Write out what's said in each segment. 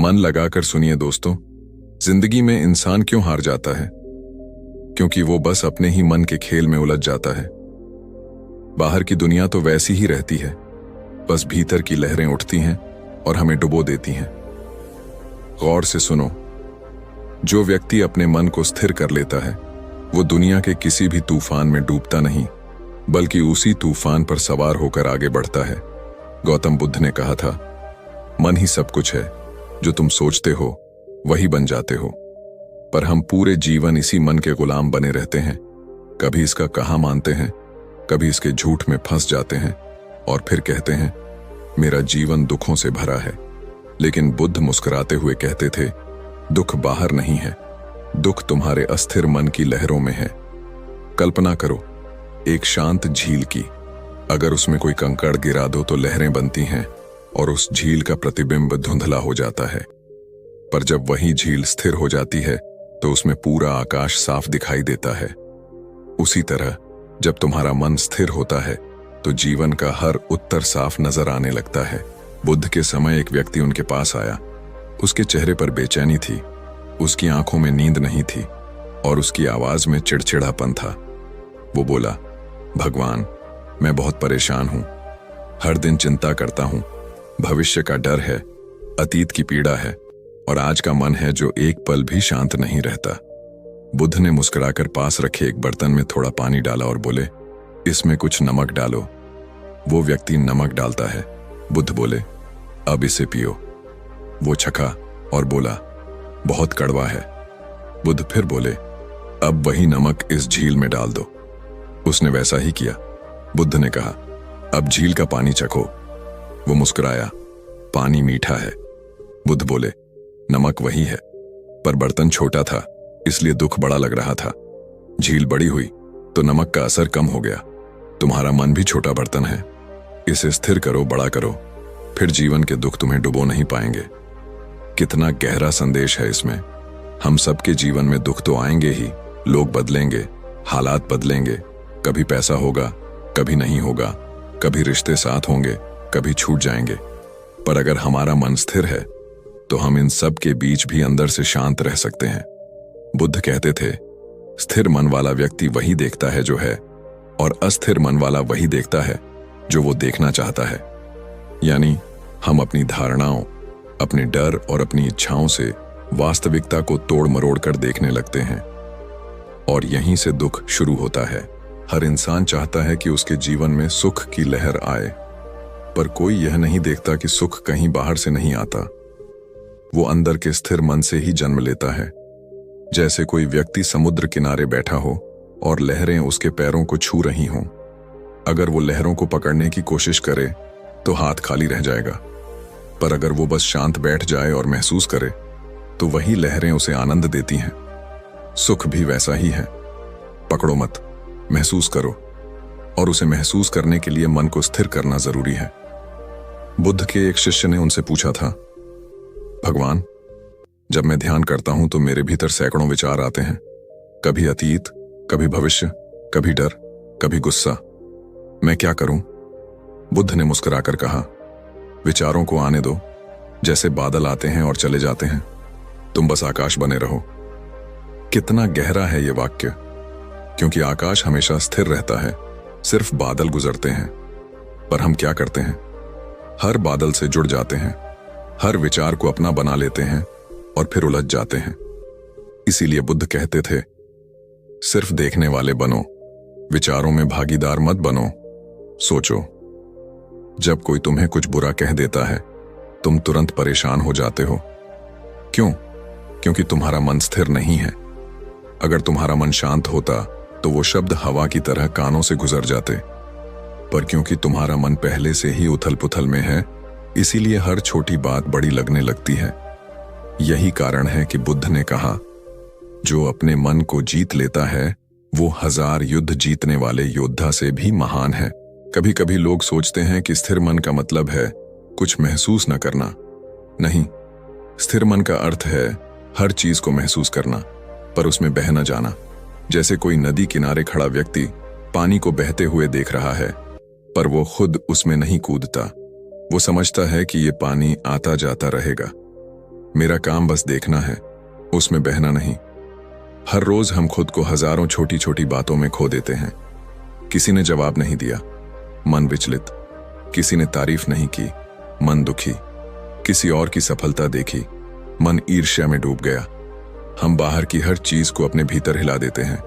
मन लगाकर सुनिए दोस्तों, जिंदगी में इंसान क्यों हार जाता है? क्योंकि वो बस अपने ही मन के खेल में उलझ जाता है। बाहर की दुनिया तो वैसी ही रहती है, बस भीतर की लहरें उठती हैं और हमें डुबो देती हैं। गौर से सुनो, जो व्यक्ति अपने मन को स्थिर कर लेता है वो दुनिया के किसी भी तूफान में डूबता नहीं, बल्कि उसी तूफान पर सवार होकर आगे बढ़ता है। गौतम बुद्ध ने कहा था, मन ही सब कुछ है, जो तुम सोचते हो वही बन जाते हो। पर हम पूरे जीवन इसी मन के गुलाम बने रहते हैं। कभी इसका कहा मानते हैं, कभी इसके झूठ में फंस जाते हैं और फिर कहते हैं मेरा जीवन दुखों से भरा है। लेकिन बुद्ध मुस्कुराते हुए कहते थे, दुख बाहर नहीं है, दुख तुम्हारे अस्थिर मन की लहरों में है। कल्पना करो एक शांत झील की, अगर उसमें कोई कंकड़ गिरा दो तो लहरें बनती हैं और उस झील का प्रतिबिंब धुंधला हो जाता है। पर जब वही झील स्थिर हो जाती है तो उसमें पूरा आकाश साफ दिखाई देता है। उसी तरह जब तुम्हारा मन स्थिर होता है तो जीवन का हर उत्तर साफ नजर आने लगता है। बुद्ध के समय एक व्यक्ति उनके पास आया। उसके चेहरे पर बेचैनी थी, उसकी आंखों में नींद नहीं थी और उसकी आवाज में चिड़चिड़ापन था। वो बोला, भगवान, मैं बहुत परेशान हूं, हर दिन चिंता करता हूं, भविष्य का डर है, अतीत की पीड़ा है और आज का मन है जो एक पल भी शांत नहीं रहता। बुद्ध ने मुस्कुराकर पास रखे एक बर्तन में थोड़ा पानी डाला और बोले, इसमें कुछ नमक डालो। वो व्यक्ति नमक डालता है। बुद्ध बोले, अब इसे पियो। वो चखा और बोला, बहुत कड़वा है। बुद्ध फिर बोले, अब वही नमक इस झील में डाल दो। उसने वैसा ही किया। बुद्ध ने कहा, अब झील का पानी चखो। वो मुस्कुराया, पानी मीठा है। बुद्ध बोले, नमक वही है, पर बर्तन छोटा था इसलिए दुख बड़ा लग रहा था। झील बड़ी हुई तो नमक का असर कम हो गया। तुम्हारा मन भी छोटा बर्तन है, इसे स्थिर करो, बड़ा करो, फिर जीवन के दुख तुम्हें डुबो नहीं पाएंगे। कितना गहरा संदेश है इसमें। हम सबके जीवन में दुख तो आएंगे ही, लोग बदलेंगे, हालात बदलेंगे, कभी पैसा होगा, कभी नहीं होगा, कभी रिश्ते साथ होंगे, कभी छूट जाएंगे। पर अगर हमारा मन स्थिर है तो हम इन सब के बीच भी अंदर से शांत रह सकते हैं। बुद्ध कहते थे, स्थिर मन वाला व्यक्ति वही देखता है जो है और अस्थिर मन वाला वही देखता है जो वो देखना चाहता है। यानी हम अपनी धारणाओं, अपने डर और अपनी इच्छाओं से वास्तविकता को तोड़ मरोड़ कर देखने लगते हैं और यहीं से दुख शुरू होता है। हर इंसान चाहता है कि उसके जीवन में सुख की लहर आए, पर कोई यह नहीं देखता कि सुख कहीं बाहर से नहीं आता, वो अंदर के स्थिर मन से ही जन्म लेता है। जैसे कोई व्यक्ति समुद्र किनारे बैठा हो और लहरें उसके पैरों को छू रही हों। अगर वो लहरों को पकड़ने की कोशिश करे तो हाथ खाली रह जाएगा, पर अगर वो बस शांत बैठ जाए और महसूस करे तो वही लहरें उसे आनंद देती हैं। सुख भी वैसा ही है, पकड़ो मत, महसूस करो, और उसे महसूस करने के लिए मन को स्थिर करना जरूरी है। बुद्ध के एक शिष्य ने उनसे पूछा था, भगवान, जब मैं ध्यान करता हूं तो मेरे भीतर सैकड़ों विचार आते हैं, कभी अतीत, कभी भविष्य, कभी डर, कभी गुस्सा। मैं क्या करूं? बुद्ध ने मुस्कुराकर कहा, विचारों को आने दो, जैसे बादल आते हैं और चले जाते हैं, तुम बस आकाश बने रहो। कितना गहरा है ये वाक्य, क्योंकि आकाश हमेशा स्थिर रहता है, सिर्फ बादल गुजरते हैं। पर हम क्या करते हैं? हर बादल से जुड़ जाते हैं, हर विचार को अपना बना लेते हैं और फिर उलझ जाते हैं। इसीलिए बुद्ध कहते थे, सिर्फ देखने वाले बनो, विचारों में भागीदार मत बनो। सोचो, जब कोई तुम्हें कुछ बुरा कह देता है तुम तुरंत परेशान हो जाते हो। क्यों? क्योंकि तुम्हारा मन स्थिर नहीं है। अगर तुम्हारा मन शांत होता तो वो शब्द हवा की तरह कानों से गुजर जाते, पर क्योंकि तुम्हारा मन पहले से ही उथल पुथल में है, इसीलिए हर छोटी बात बड़ी लगने लगती है। यही कारण है कि बुद्ध ने कहा, जो अपने मन को जीत लेता है वो 1000 युद्ध जीतने वाले योद्धा से भी महान है। कभी कभी लोग सोचते हैं कि स्थिर मन का मतलब है कुछ महसूस न करना। नहीं, स्थिर मन का अर्थ है हर चीज को महसूस करना, पर उसमें बह न जाना। जैसे कोई नदी किनारे खड़ा व्यक्ति पानी को बहते हुए देख रहा है, पर वो खुद उसमें नहीं कूदता। वो समझता है कि ये पानी आता जाता रहेगा। मेरा काम बस देखना है, उसमें बहना नहीं। हर रोज हम खुद को हजारों छोटी छोटी बातों में खो देते हैं। किसी ने जवाब नहीं दिया, मन विचलित। किसी ने तारीफ नहीं की, मन दुखी। किसी और की सफलता देखी, मन ईर्ष्या में डूब गया। हम बाहर की हर चीज को अपने भीतर हिला देते हैं,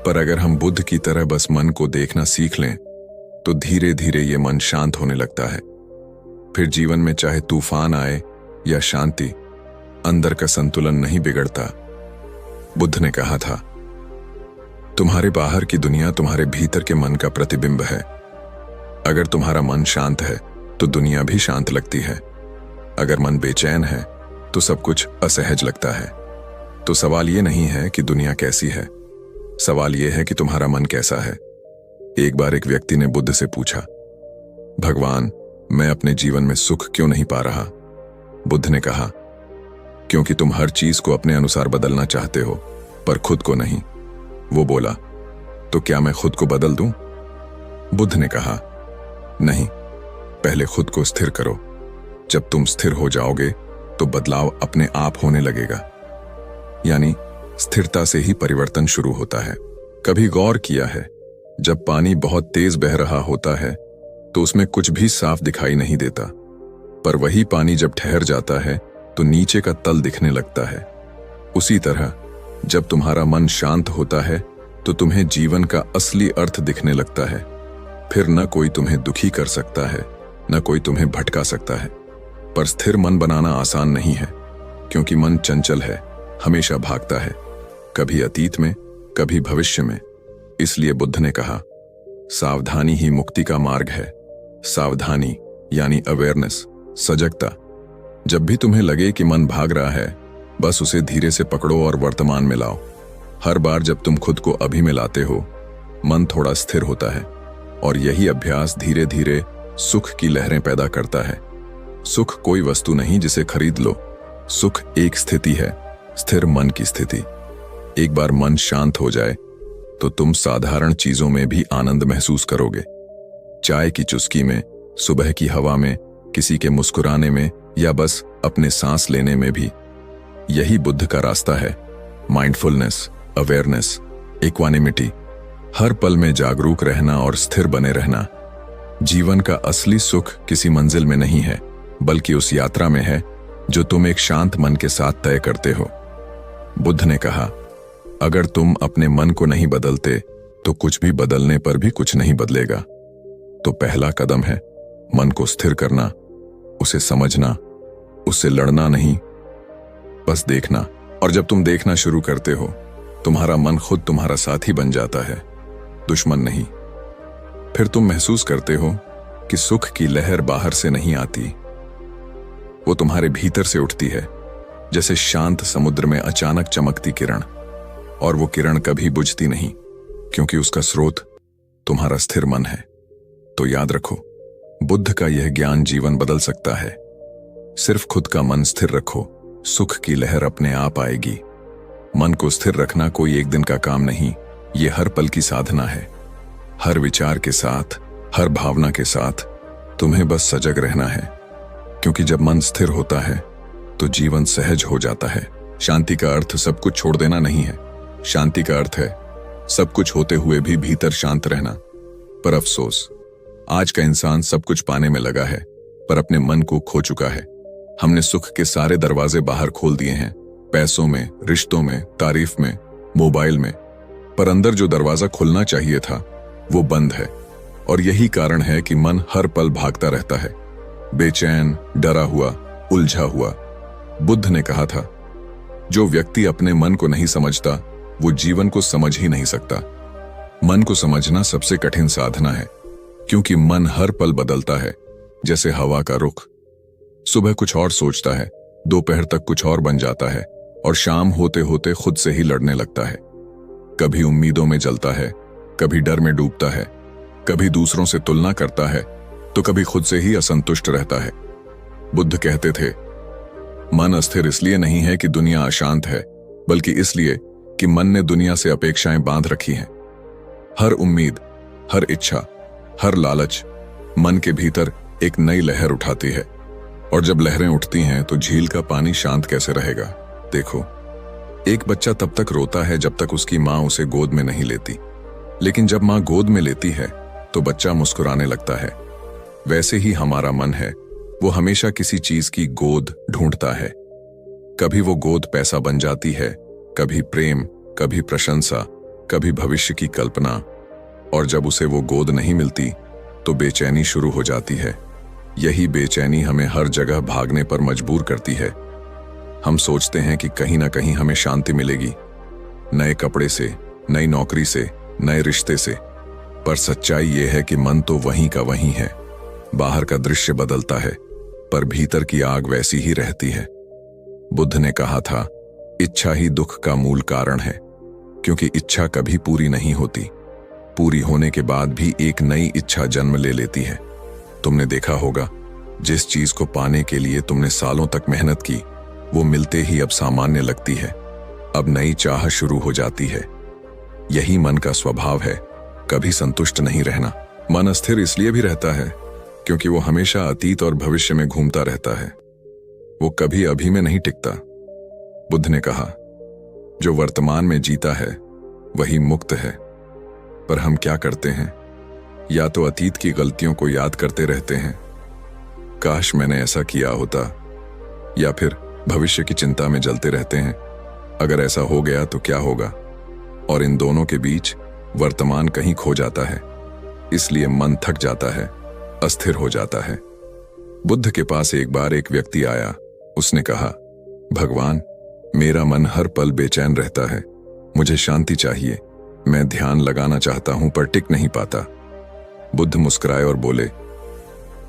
पर अगर हम बुद्ध की तरह बस मन को देखना सीख लें तो धीरे धीरे ये मन शांत होने लगता है। फिर जीवन में चाहे तूफान आए या शांति, अंदर का संतुलन नहीं बिगड़ता। बुद्ध ने कहा था, तुम्हारे बाहर की दुनिया तुम्हारे भीतर के मन का प्रतिबिंब है। अगर तुम्हारा मन शांत है तो दुनिया भी शांत लगती है। अगर मन बेचैन है तो सब कुछ असहज लगता है। तो सवाल ये नहीं है कि दुनिया कैसी है, सवाल यह है कि तुम्हारा मन कैसा है। एक बार एक व्यक्ति ने बुद्ध से पूछा, भगवान, मैं अपने जीवन में सुख क्यों नहीं पा रहा? बुद्ध ने कहा, क्योंकि तुम हर चीज को अपने अनुसार बदलना चाहते हो, पर खुद को नहीं। वो बोला, तो क्या मैं खुद को बदल दूं? बुद्ध ने कहा, नहीं, पहले खुद को स्थिर करो। जब तुम स्थिर हो जाओगे तो बदलाव अपने आप होने लगेगा। यानी स्थिरता से ही परिवर्तन शुरू होता है। कभी गौर किया है, जब पानी बहुत तेज बह रहा होता है तो उसमें कुछ भी साफ दिखाई नहीं देता, पर वही पानी जब ठहर जाता है तो नीचे का तल दिखने लगता है। उसी तरह जब तुम्हारा मन शांत होता है तो तुम्हें जीवन का असली अर्थ दिखने लगता है। फिर न कोई तुम्हें दुखी कर सकता है, न कोई तुम्हें भटका सकता है। पर स्थिर मन बनाना आसान नहीं है, क्योंकि मन चंचल है, हमेशा भागता है, कभी अतीत में, कभी भविष्य में। इसलिए बुद्ध ने कहा, सावधानी ही मुक्ति का मार्ग है। सावधानी यानी अवेयरनेस, सजगता। जब भी तुम्हें लगे कि मन भाग रहा है, बस उसे धीरे से पकड़ो और वर्तमान में लाओ। हर बार जब तुम खुद को अभी में लाते हो, मन थोड़ा स्थिर होता है, और यही अभ्यास धीरे धीरे सुख की लहरें पैदा करता है। सुख कोई वस्तु नहीं जिसे खरीद लो, सुख एक स्थिति है, स्थिर मन की स्थिति। एक बार मन शांत हो जाए तो तुम साधारण चीजों में भी आनंद महसूस करोगे। चाय की चुस्की में, सुबह की हवा में, किसी के मुस्कुराने में, या बस अपने सांस लेने में भी। यही बुद्ध का रास्ता है, माइंडफुलनेस, अवेयरनेस, इक्वानिमिटी। हर पल में जागरूक रहना और स्थिर बने रहना। जीवन का असली सुख किसी मंजिल में नहीं है, बल्कि उस यात्रा में है जो तुम एक शांत मन के साथ तय करते हो। बुद्ध ने कहा, अगर तुम अपने मन को नहीं बदलते तो कुछ भी बदलने पर भी कुछ नहीं बदलेगा। तो पहला कदम है मन को स्थिर करना, उसे समझना, उससे लड़ना नहीं, बस देखना। और जब तुम देखना शुरू करते हो, तुम्हारा मन खुद तुम्हारा साथी बन जाता है, दुश्मन नहीं। फिर तुम महसूस करते हो कि सुख की लहर बाहर से नहीं आती, वो तुम्हारे भीतर से उठती है, जैसे शांत समुद्र में अचानक चमकती किरण। और वो किरण कभी बुझती नहीं, क्योंकि उसका स्रोत तुम्हारा स्थिर मन है। तो याद रखो, बुद्ध का यह ज्ञान जीवन बदल सकता है। सिर्फ खुद का मन स्थिर रखो, सुख की लहर अपने आप आएगी। मन को स्थिर रखना कोई एक दिन का काम नहीं, ये हर पल की साधना है। हर विचार के साथ, हर भावना के साथ तुम्हें बस सजग रहना है, क्योंकि जब मन स्थिर होता है तो जीवन सहज हो जाता है। शांति का अर्थ सब कुछ छोड़ देना नहीं है, शांति का अर्थ है सब कुछ होते हुए भी भीतर शांत रहना। पर अफसोस, आज का इंसान सब कुछ पाने में लगा है, पर अपने मन को खो चुका है। हमने सुख के सारे दरवाजे बाहर खोल दिए हैं, पैसों में, रिश्तों में, तारीफ में, मोबाइल में, पर अंदर जो दरवाजा खुलना चाहिए था वो बंद है। और यही कारण है कि मन हर पल भागता रहता है, बेचैन, डरा हुआ, उलझा हुआ। बुद्ध ने कहा था, जो व्यक्ति अपने मन को नहीं समझता वो जीवन को समझ ही नहीं सकता। मन को समझना सबसे कठिन साधना है, क्योंकि मन हर पल बदलता है, जैसे हवा का रुख। सुबह कुछ और सोचता है, दोपहर तक कुछ और बन जाता है, और शाम होते होते खुद से ही लड़ने लगता है। कभी उम्मीदों में जलता है, कभी डर में डूबता है, कभी दूसरों से तुलना करता है, तो कभी खुद से ही असंतुष्ट रहता है। बुद्ध कहते थे, मन अस्थिर इसलिए नहीं है कि दुनिया अशांत है, बल्कि इसलिए कि मन ने दुनिया से अपेक्षाएं बांध रखी हैं। हर उम्मीद, हर इच्छा, हर लालच मन के भीतर एक नई लहर उठाती है। और जब लहरें उठती हैं तो झील का पानी शांत कैसे रहेगा? देखो, एक बच्चा तब तक रोता है जब तक उसकी माँ उसे गोद में नहीं लेती, लेकिन जब माँ गोद में लेती है तो बच्चा मुस्कुराने लगता है। वैसे ही हमारा मन है, वो हमेशा किसी चीज की गोद ढूंढता है। कभी वो गोद पैसा बन जाती है, कभी प्रेम, कभी प्रशंसा, कभी भविष्य की कल्पना। और जब उसे वो गोद नहीं मिलती तो बेचैनी शुरू हो जाती है। यही बेचैनी हमें हर जगह भागने पर मजबूर करती है। हम सोचते हैं कि कहीं ना कहीं हमें शांति मिलेगी, नए कपड़े से, नई नौकरी से, नए रिश्ते से। पर सच्चाई ये है कि मन तो वहीं का वहीं है। बाहर का दृश्य बदलता है पर भीतर की आग वैसी ही रहती है। बुद्ध ने कहा था, इच्छा ही दुख का मूल कारण है, क्योंकि इच्छा कभी पूरी नहीं होती। पूरी होने के बाद भी एक नई इच्छा जन्म ले लेती है। तुमने देखा होगा, जिस चीज को पाने के लिए तुमने सालों तक मेहनत की, वो मिलते ही अब सामान्य लगती है। अब नई चाह शुरू हो जाती है। यही मन का स्वभाव है, कभी संतुष्ट नहीं रहना। मन अस्थिर इसलिए भी रहता है क्योंकि वो हमेशा अतीत और भविष्य में घूमता रहता है। वो कभी अभी में नहीं टिकता। बुद्ध ने कहा, जो वर्तमान में जीता है वही मुक्त है। पर हम क्या करते हैं? या तो अतीत की गलतियों को याद करते रहते हैं, काश मैंने ऐसा किया होता, या फिर भविष्य की चिंता में जलते रहते हैं, अगर ऐसा हो गया तो क्या होगा। और इन दोनों के बीच वर्तमान कहीं खो जाता है। इसलिए मन थक जाता है, अस्थिर हो जाता है। बुद्ध के पास एक बार एक व्यक्ति आया। उसने कहा, भगवान, मेरा मन हर पल बेचैन रहता है, मुझे शांति चाहिए। मैं ध्यान लगाना चाहता हूं पर टिक नहीं पाता। बुद्ध मुस्कुराए और बोले,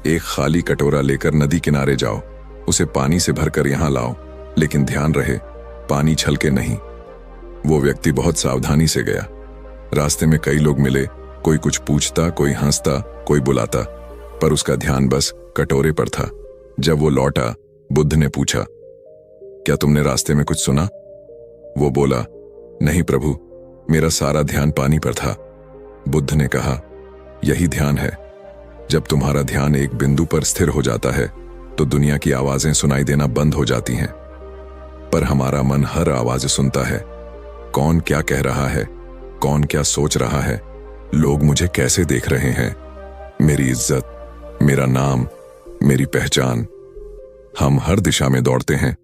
एक खाली कटोरा लेकर नदी किनारे जाओ, उसे पानी से भरकर यहां लाओ, लेकिन ध्यान रहे पानी छलके नहीं। वो व्यक्ति बहुत सावधानी से गया। रास्ते में कई लोग मिले, कोई कुछ पूछता, कोई हंसता, कोई बुलाता, पर उसका ध्यान बस कटोरे पर था। जब वो लौटा, बुद्ध ने पूछा, क्या तुमने रास्ते में कुछ सुना? वो बोला, नहीं प्रभु, मेरा सारा ध्यान पानी पर था। बुद्ध ने कहा, यही ध्यान है। जब तुम्हारा ध्यान एक बिंदु पर स्थिर हो जाता है तो दुनिया की आवाजें सुनाई देना बंद हो जाती हैं। पर हमारा मन हर आवाज सुनता है। कौन क्या कह रहा है, कौन क्या सोच रहा है, लोग मुझे कैसे देख रहे हैं, मेरी इज्जत, मेरा नाम, मेरी पहचान। हम हर दिशा में दौड़ते हैं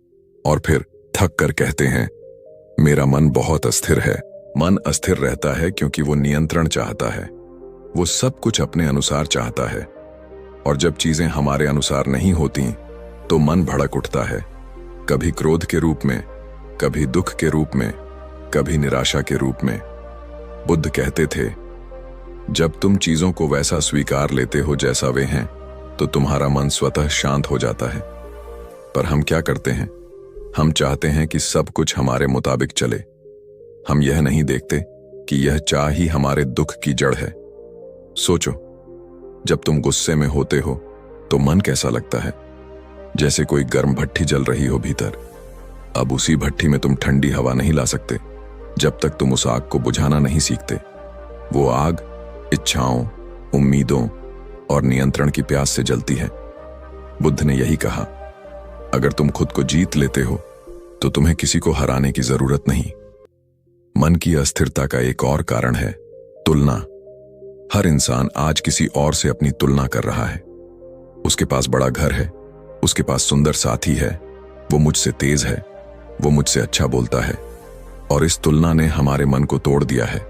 और फिर थक कर कहते हैं, मेरा मन बहुत अस्थिर है। मन अस्थिर रहता है क्योंकि वो नियंत्रण चाहता है। वो सब कुछ अपने अनुसार चाहता है। और जब चीजें हमारे अनुसार नहीं होती तो मन भड़क उठता है, कभी क्रोध के रूप में, कभी दुख के रूप में, कभी निराशा के रूप में। बुद्ध कहते थे, जब तुम चीजों को वैसा स्वीकार लेते हो जैसा वे हैं, तो तुम्हारा मन स्वतः शांत हो जाता है। पर हम क्या करते हैं? हम चाहते हैं कि सब कुछ हमारे मुताबिक चले। हम यह नहीं देखते कि यह चाह ही हमारे दुख की जड़ है। सोचो, जब तुम गुस्से में होते हो तो मन कैसा लगता है? जैसे कोई गर्म भट्ठी जल रही हो भीतर। अब उसी भट्ठी में तुम ठंडी हवा नहीं ला सकते जब तक तुम उस आग को बुझाना नहीं सीखते। वो आग इच्छाओं, उम्मीदों और नियंत्रण की प्यास से जलती है। बुद्ध ने यही कहा, अगर तुम खुद को जीत लेते हो तो तुम्हें किसी को हराने की जरूरत नहीं। मन की अस्थिरता का एक और कारण है तुलना। हर इंसान आज किसी और से अपनी तुलना कर रहा है। उसके पास बड़ा घर है, उसके पास सुंदर साथी है, वो मुझसे तेज है, वो मुझसे अच्छा बोलता है। और इस तुलना ने हमारे मन को तोड़ दिया है।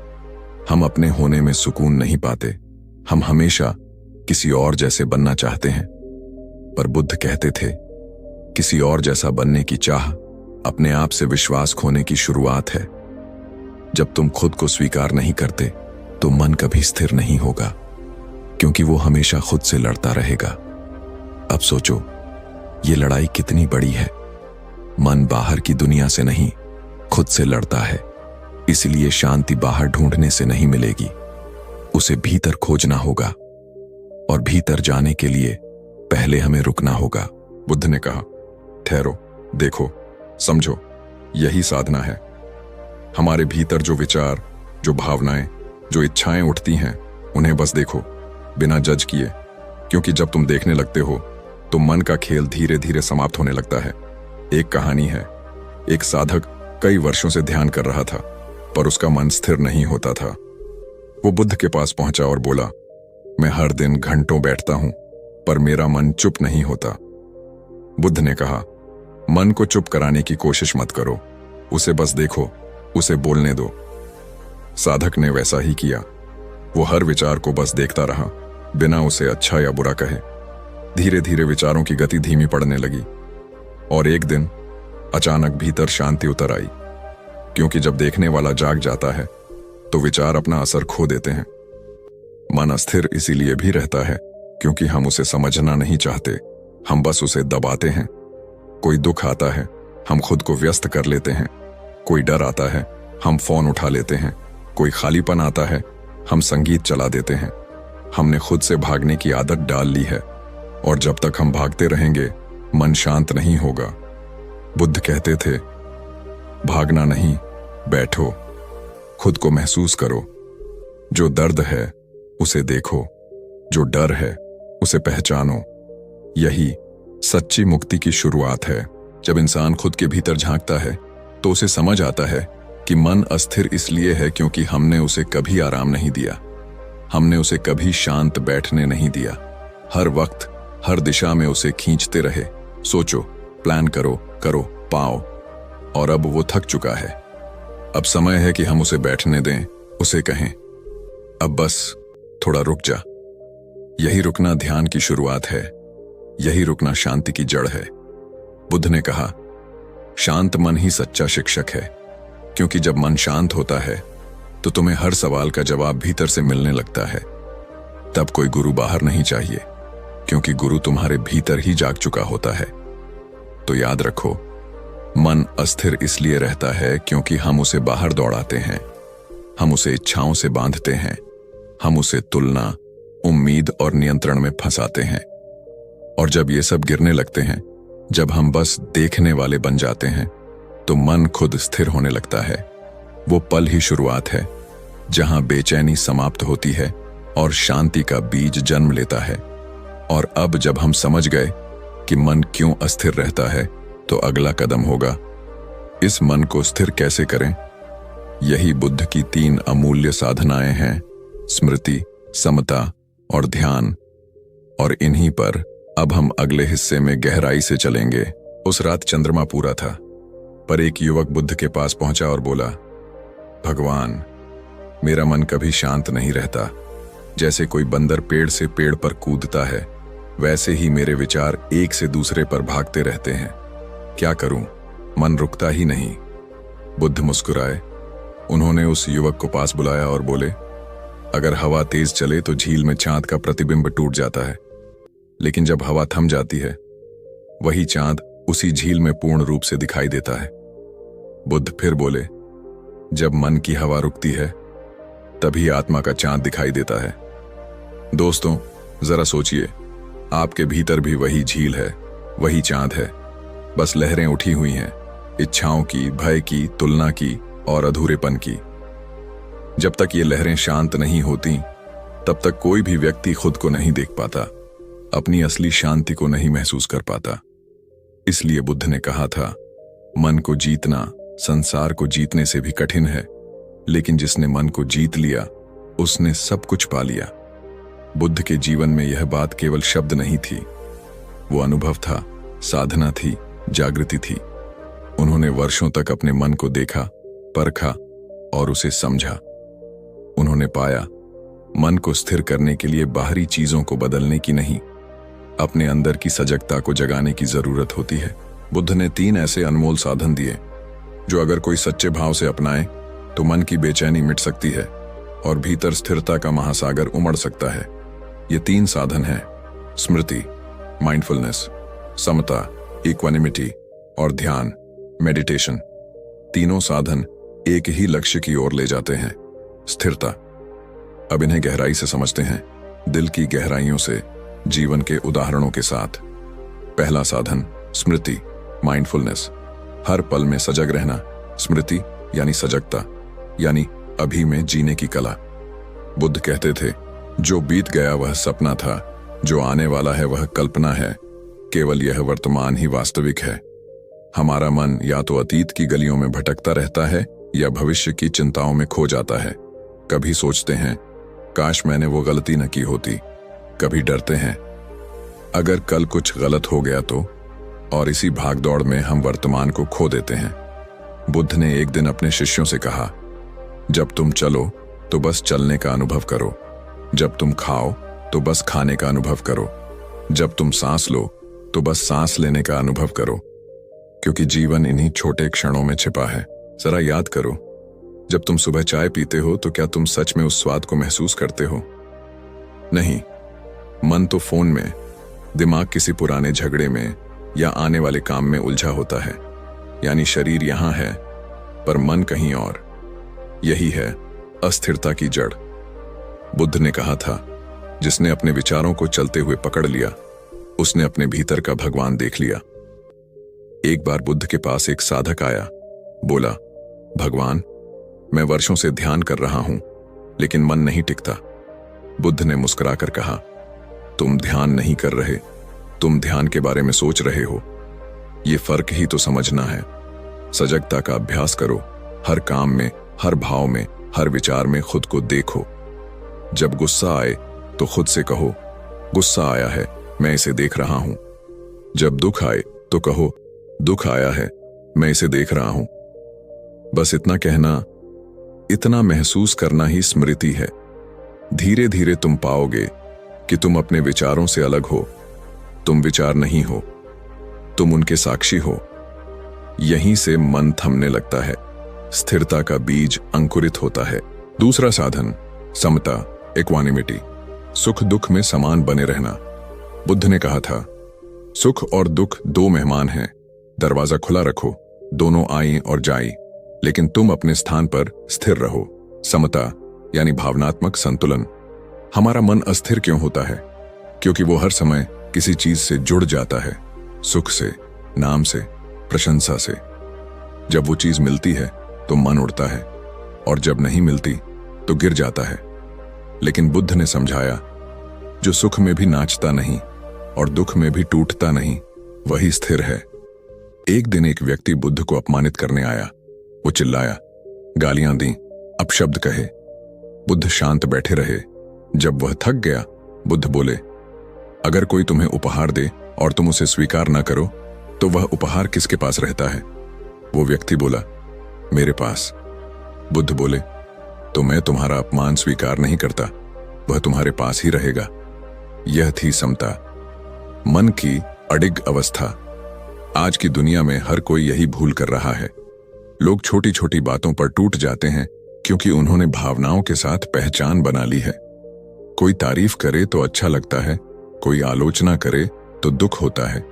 हम अपने होने में सुकून नहीं पाते। हम हमेशा किसी और जैसे बनना चाहते हैं। पर बुद्ध कहते थे, किसी और जैसा बनने की चाह अपने आप से विश्वास खोने की शुरुआत है। जब तुम खुद को स्वीकार नहीं करते तो मन कभी स्थिर नहीं होगा, क्योंकि वो हमेशा खुद से लड़ता रहेगा। अब सोचो, ये लड़ाई कितनी बड़ी है। मन बाहर की दुनिया से नहीं, खुद से लड़ता है। इसलिए शांति बाहर ढूंढने से नहीं मिलेगी, उसे भीतर खोजना होगा। और भीतर जाने के लिए पहले हमें रुकना होगा। बुद्ध ने कहा, ठहरो, देखो, समझो, यही साधना है। हमारे भीतर जो विचार, जो भावनाएं, जो इच्छाएं उठती हैं, उन्हें बस देखो, बिना जज किए। क्योंकि जब तुम देखने लगते हो तो मन का खेल धीरे धीरे समाप्त होने लगता है। एक कहानी है, एक साधक कई वर्षों से ध्यान कर रहा था, पर उसका मन स्थिर नहीं होता था। वो बुद्ध के पास पहुंचा और बोला, मैं हर दिन घंटों बैठता हूं, पर मेरा मन चुप नहीं होता। बुद्ध ने कहा, मन को चुप कराने की कोशिश मत करो, उसे बस देखो, उसे बोलने दो। साधक ने वैसा ही किया। वो हर विचार को बस देखता रहा, बिना उसे अच्छा या बुरा कहे। धीरे धीरे विचारों की गति धीमी पड़ने लगी और एक दिन अचानक भीतर शांति उतर आई, क्योंकि जब देखने वाला जाग जाता है तो विचार अपना असर खो देते हैं। मन अस्थिर इसीलिए भी रहता है क्योंकि हम उसे समझना नहीं चाहते, हम बस उसे दबाते हैं। कोई दुख आता है, हम खुद को व्यस्त कर लेते हैं। कोई डर आता है, हम फोन उठा लेते हैं। कोई खालीपन आता है, हम संगीत चला देते हैं। हमने खुद से भागने की आदत डाल ली है और जब तक हम भागते रहेंगे मन शांत नहीं होगा। बुद्ध कहते थे, भागना नहीं, बैठो, खुद को महसूस करो। जो दर्द है उसे देखो, जो डर है उसे पहचानो। यही सच्ची मुक्ति की शुरुआत है। जब इंसान खुद के भीतर झांकता है तो उसे समझ आता है कि मन अस्थिर इसलिए है क्योंकि हमने उसे कभी आराम नहीं दिया, हमने उसे कभी शांत बैठने नहीं दिया। हर वक्त हर दिशा में उसे खींचते रहे। सोचो, प्लान करो, करो, पाओ, और अब वो थक चुका है। अब समय है कि हम उसे बैठने दें, उसे कहें, अब बस थोड़ा रुक जा। यही रुकना ध्यान की शुरुआत है, यही रुकना शांति की जड़ है। बुद्ध ने कहा, शांत मन ही सच्चा शिक्षक है, क्योंकि जब मन शांत होता है तो तुम्हें हर सवाल का जवाब भीतर से मिलने लगता है। तब कोई गुरु बाहर नहीं चाहिए, क्योंकि गुरु तुम्हारे भीतर ही जाग चुका होता है। तो याद रखो, मन अस्थिर इसलिए रहता है क्योंकि हम उसे बाहर दौड़ाते हैं, हम उसे इच्छाओं से बांधते हैं, हम उसे तुलना, उम्मीद और नियंत्रण में फंसाते हैं। और जब ये सब गिरने लगते हैं, जब हम बस देखने वाले बन जाते हैं, तो मन खुद स्थिर होने लगता है। वो पल ही शुरुआत है जहां बेचैनी समाप्त होती है और शांति का बीज जन्म लेता है। और अब जब हम समझ गए कि मन क्यों अस्थिर रहता है, तो अगला कदम होगा, इस मन को स्थिर कैसे करें। यही बुद्ध की 3 अमूल्य साधनाएं हैं, स्मृति, समता और ध्यान। और इन्हीं पर अब हम अगले हिस्से में गहराई से चलेंगे। उस रात चंद्रमा पूरा था, पर एक युवक बुद्ध के पास पहुंचा और बोला, भगवान, मेरा मन कभी शांत नहीं रहता। जैसे कोई बंदर पेड़ से पेड़ पर कूदता है, वैसे ही मेरे विचार एक से दूसरे पर भागते रहते हैं। क्या करूं? मन रुकता ही नहीं। बुद्ध मुस्कुराए। उन्होंने उस युवक को पास बुलाया और बोले, अगर हवा तेज चले तो झील में चांद का प्रतिबिंब टूट जाता है, लेकिन जब हवा थम जाती है, वही चांद उसी झील में पूर्ण रूप से दिखाई देता है। बुद्ध फिर बोले, जब मन की हवा रुकती है, तभी आत्मा का चांद दिखाई देता है। दोस्तों, जरा सोचिए, आपके भीतर भी वही झील है, वही चांद है, बस लहरें उठी हुई हैं, इच्छाओं की, भय की, तुलना की और अधूरेपन की। जब तक ये लहरें शांत नहीं होती, तब तक कोई भी व्यक्ति खुद को नहीं देख पाता, अपनी असली शांति को नहीं महसूस कर पाता। इसलिए बुद्ध ने कहा था, मन को जीतना संसार को जीतने से भी कठिन है, लेकिन जिसने मन को जीत लिया, उसने सब कुछ पा लिया। बुद्ध के जीवन में यह बात केवल शब्द नहीं थी, वो अनुभव था, साधना थी, जागृति थी। उन्होंने वर्षों तक अपने मन को देखा, परखा और उसे समझा। उन्होंने पाया, मन को स्थिर करने के लिए बाहरी चीजों को बदलने की नहीं, अपने अंदर की सजगता को जगाने की जरूरत होती है। बुद्ध ने 3 ऐसे अनमोल साधन दिए जो अगर कोई सच्चे भाव से अपनाए तो मन की बेचैनी मिट सकती है और भीतर स्थिरता का महासागर उमड़ सकता है। ये 3 साधन हैं, स्मृति, माइंडफुलनेस, समता, इक्वानिमिटी और ध्यान, मेडिटेशन। तीनों साधन एक ही लक्ष्य की ओर ले जाते हैं, स्थिरता। अब इन्हें गहराई से समझते हैं, दिल की गहराइयों से, जीवन के उदाहरणों के साथ। पहला साधन, स्मृति, माइंडफुलनेस। हर पल में सजग रहना। स्मृति यानी सजगता, यानी अभी में जीने की कला। बुद्ध कहते थे, जो बीत गया वह सपना था, जो आने वाला है वह कल्पना है, केवल यह वर्तमान ही वास्तविक है। हमारा मन या तो अतीत की गलियों में भटकता रहता है या भविष्य की चिंताओं में खो जाता है। कभी सोचते हैं काश मैंने वो गलती न की होती, कभी डरते हैं अगर कल कुछ गलत हो गया तो, और इसी भागदौड़ में हम वर्तमान को खो देते हैं। बुद्ध ने एक दिन अपने शिष्यों से कहा, जब तुम चलो तो बस चलने का अनुभव करो, जब तुम खाओ तो बस खाने का अनुभव करो, जब तुम सांस लो तो बस सांस लेने का अनुभव करो, क्योंकि जीवन इन्हीं छोटे क्षणों में छिपा है। जरा याद करो, जब तुम सुबह चाय पीते हो तो क्या तुम सच में उस स्वाद को महसूस करते हो? नहीं, मन तो फोन में, दिमाग किसी पुराने झगड़े में या आने वाले काम में उलझा होता है। यानी शरीर यहां है पर मन कहीं और। यही है अस्थिरता की जड़। बुद्ध ने कहा था, जिसने अपने विचारों को चलते हुए पकड़ लिया उसने अपने भीतर का भगवान देख लिया। एक बार बुद्ध के पास एक साधक आया, बोला, भगवान, मैं वर्षों से ध्यान कर रहा हूं लेकिन मन नहीं टिकता। बुद्ध ने मुस्कुराकर कहा, तुम ध्यान नहीं कर रहे, तुम ध्यान के बारे में सोच रहे हो। ये फर्क ही तो समझना है। सजगता का अभ्यास करो, हर काम में, हर भाव में, हर विचार में खुद को देखो। जब गुस्सा आए तो खुद से कहो, गुस्सा आया है, मैं इसे देख रहा हूं। जब दुख आए तो कहो, दुख आया है, मैं इसे देख रहा हूं। बस इतना कहना, इतना महसूस करना ही स्मृति है। धीरे धीरे तुम पाओगे कि तुम अपने विचारों से अलग हो। तुम विचार नहीं हो, तुम उनके साक्षी हो। यहीं से मन थमने लगता है, स्थिरता का बीज अंकुरित होता है। दूसरा साधन, समता, इक्वानिमिटी, सुख दुख में समान बने रहना। बुद्ध ने कहा था, सुख और दुख दो मेहमान हैं, दरवाजा खुला रखो, दोनों आएं और जाएं, लेकिन तुम अपने स्थान पर स्थिर रहो। समता यानी भावनात्मक संतुलन। हमारा मन अस्थिर क्यों होता है? क्योंकि वो हर समय किसी चीज से जुड़ जाता है, सुख से, नाम से, प्रशंसा से। जब वो चीज मिलती है तो मन उड़ता है, और जब नहीं मिलती तो गिर जाता है। लेकिन बुद्ध ने समझाया, जो सुख में भी नाचता नहीं और दुख में भी टूटता नहीं, वही स्थिर है। एक दिन एक व्यक्ति बुद्ध को अपमानित करने आया। वो चिल्लाया, गालियां दी, अपशब्द कहे। बुद्ध शांत बैठे रहे। जब वह थक गया, बुद्ध बोले, अगर कोई तुम्हें उपहार दे और तुम उसे स्वीकार न करो तो वह उपहार किसके पास रहता है? वो व्यक्ति बोला, मेरे पास। बुद्ध बोले, तो मैं तुम्हारा अपमान स्वीकार नहीं करता, वह तुम्हारे पास ही रहेगा। यह थी समता, मन की अडिग अवस्था। आज की दुनिया में हर कोई यही भूल कर रहा है। लोग छोटी छोटी बातों पर टूट जाते हैं क्योंकि उन्होंने भावनाओं के साथ पहचान बना ली है। कोई तारीफ करे तो अच्छा लगता है, कोई आलोचना करे तो दुख होता है।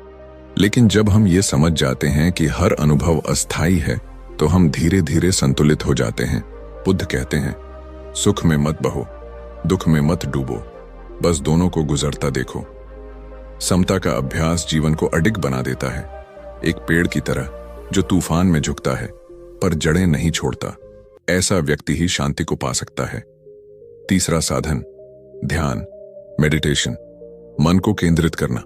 लेकिन जब हम ये समझ जाते हैं कि हर अनुभव अस्थायी है तो हम धीरे धीरे संतुलित हो जाते हैं। बुद्ध कहते हैं, सुख में मत बहो, दुख में मत डूबो, बस दोनों को गुजरता देखो। समता का अभ्यास जीवन को अडिग बना देता है, एक पेड़ की तरह जो तूफान में झुकता है पर जड़ें नहीं छोड़ता। ऐसा व्यक्ति ही शांति को पा सकता है। तीसरा साधन, ध्यान, मेडिटेशन, मन को केंद्रित करना।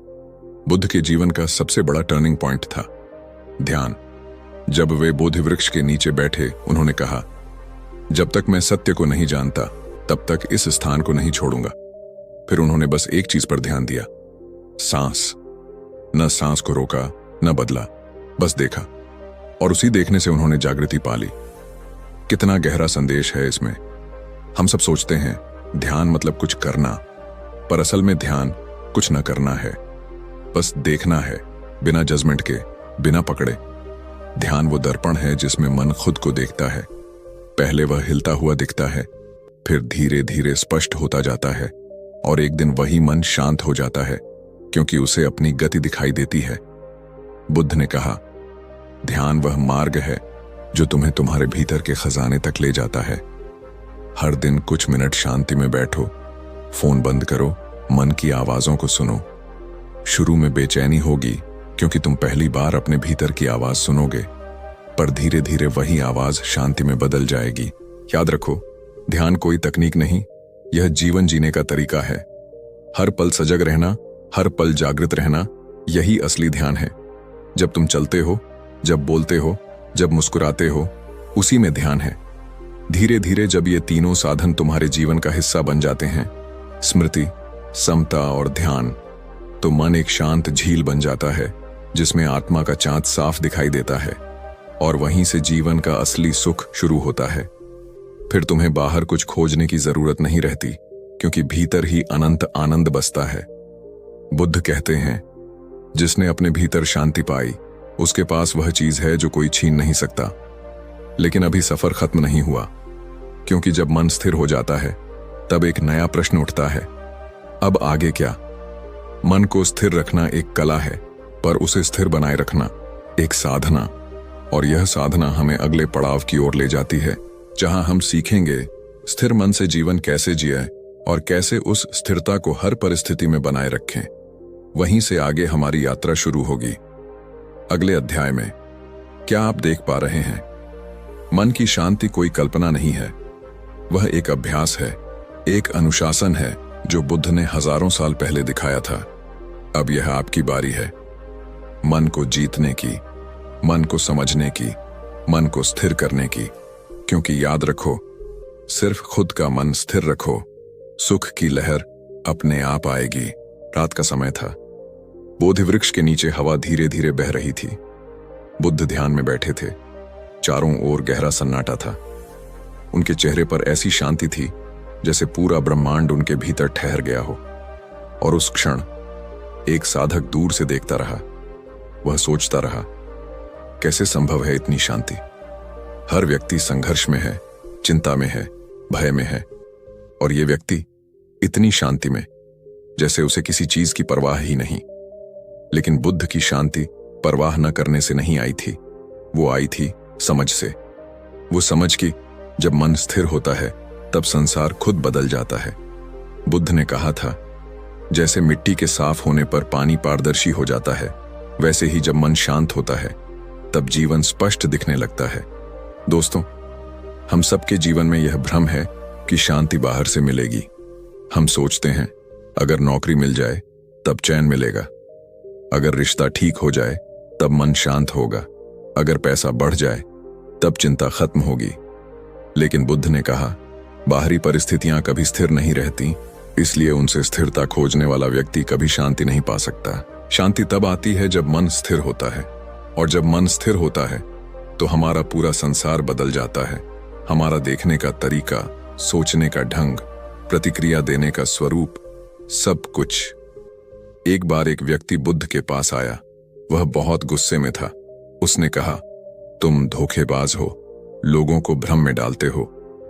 बुद्ध के जीवन का सबसे बड़ा टर्निंग पॉइंट था ध्यान। जब वे बोधि वृक्ष के नीचे बैठे, उन्होंने कहा, जब तक मैं सत्य को नहीं जानता तब तक इस स्थान को नहीं छोड़ूंगा। फिर उन्होंने बस एक चीज पर ध्यान दिया, सांस। न सांस को रोका न बदला, बस देखा, और उसी देखने से उन्होंने जागृति पा ली। कितना गहरा संदेश है इसमें। हम सब सोचते हैं ध्यान मतलब कुछ करना, पर असल में ध्यान कुछ न करना है, बस देखना है, बिना जजमेंट के, बिना पकड़े। ध्यान वो दर्पण है जिसमें मन खुद को देखता है। पहले वह हिलता हुआ दिखता है, फिर धीरे धीरे स्पष्ट होता जाता है, और एक दिन वही मन शांत हो जाता है क्योंकि उसे अपनी गति दिखाई देती है। बुद्ध ने कहा, ध्यान वह मार्ग है जो तुम्हें तुम्हारे भीतर के खजाने तक ले जाता है। हर दिन कुछ मिनट शांति में बैठो, फोन बंद करो, मन की आवाजों को सुनो। शुरू में बेचैनी होगी क्योंकि तुम पहली बार अपने भीतर की आवाज सुनोगे, पर धीरे धीरे वही आवाज शांति में बदल जाएगी। याद रखो, ध्यान कोई तकनीक नहीं, यह जीवन जीने का तरीका है। हर पल सजग रहना, हर पल जागृत रहना, यही असली ध्यान है। जब तुम चलते हो, जब बोलते हो, जब मुस्कुराते हो, उसी में ध्यान है। धीरे धीरे जब ये तीनों साधन तुम्हारे जीवन का हिस्सा बन जाते हैं, स्मृति, समता और ध्यान, तो मन एक शांत झील बन जाता है जिसमें आत्मा का चांद साफ दिखाई देता है और वहीं से जीवन का असली सुख शुरू होता है। फिर तुम्हें बाहर कुछ खोजने की जरूरत नहीं रहती, क्योंकि भीतर ही अनंत आनंद बसता है। बुद्ध कहते हैं, जिसने अपने भीतर शांति पाई, उसके पास वह चीज है जो कोई छीन नहीं सकता। लेकिन अभी सफर खत्म नहीं हुआ, क्योंकि जब मन स्थिर हो जाता है तब एक नया प्रश्न उठता है, अब आगे क्या? मन को स्थिर रखना एक कला है, पर उसे स्थिर बनाए रखना एक साधना। और यह साधना हमें अगले पड़ाव की ओर ले जाती है, जहां हम सीखेंगे स्थिर मन से जीवन कैसे जिए और कैसे उस स्थिरता को हर परिस्थिति में बनाए रखें। वहीं से आगे हमारी यात्रा शुरू होगी। अगले अध्याय में क्या आप देख पा रहे हैं? मन की शांति कोई कल्पना नहीं है, वह एक अभ्यास है, एक अनुशासन है जो बुद्ध ने हजारों साल पहले दिखाया था। अब यह आपकी बारी है, मन को जीतने की, मन को समझने की, मन को स्थिर करने की। क्योंकि याद रखो, सिर्फ खुद का मन स्थिर रखो, सुख की लहर अपने आप आएगी। रात का समय था। बोधि वृक्ष के नीचे हवा धीरे धीरे बह रही थी। बुद्ध ध्यान में बैठे थे। चारों ओर गहरा सन्नाटा था। उनके चेहरे पर ऐसी शांति थी जैसे पूरा ब्रह्मांड उनके भीतर ठहर गया हो। और उस क्षण एक साधक दूर से देखता रहा। वह सोचता रहा, कैसे संभव है इतनी शांति? हर व्यक्ति संघर्ष में है, चिंता में है, भय में है, और ये व्यक्ति इतनी शांति में, जैसे उसे किसी चीज की परवाह ही नहीं। लेकिन बुद्ध की शांति परवाह न करने से नहीं आई थी, वो आई थी समझ से। वो समझ कि जब मन स्थिर होता है तब संसार खुद बदल जाता है। बुद्ध ने कहा था, जैसे मिट्टी के साफ होने पर पानी पारदर्शी हो जाता है, वैसे ही जब मन शांत होता है तब जीवन स्पष्ट दिखने लगता है। दोस्तों, हम सबके जीवन में यह भ्रम है कि शांति बाहर से मिलेगी। हम सोचते हैं अगर नौकरी मिल जाए तब चैन मिलेगा, अगर रिश्ता ठीक हो जाए तब मन शांत होगा, अगर पैसा बढ़ जाए तब चिंता खत्म होगी। लेकिन बुद्ध ने कहा, बाहरी परिस्थितियां कभी स्थिर नहीं रहती, इसलिए उनसे स्थिरता खोजने वाला व्यक्ति कभी शांति नहीं पा सकता। शांति तब आती है जब मन स्थिर होता है, और जब मन स्थिर होता है तो हमारा पूरा संसार बदल जाता है। हमारा देखने का तरीका, सोचने का ढंग, प्रतिक्रिया देने का स्वरूप, सब कुछ। एक बार एक व्यक्ति बुद्ध के पास आया। वह बहुत गुस्से में था। उसने कहा, तुम धोखेबाज हो, लोगों को भ्रम में डालते हो,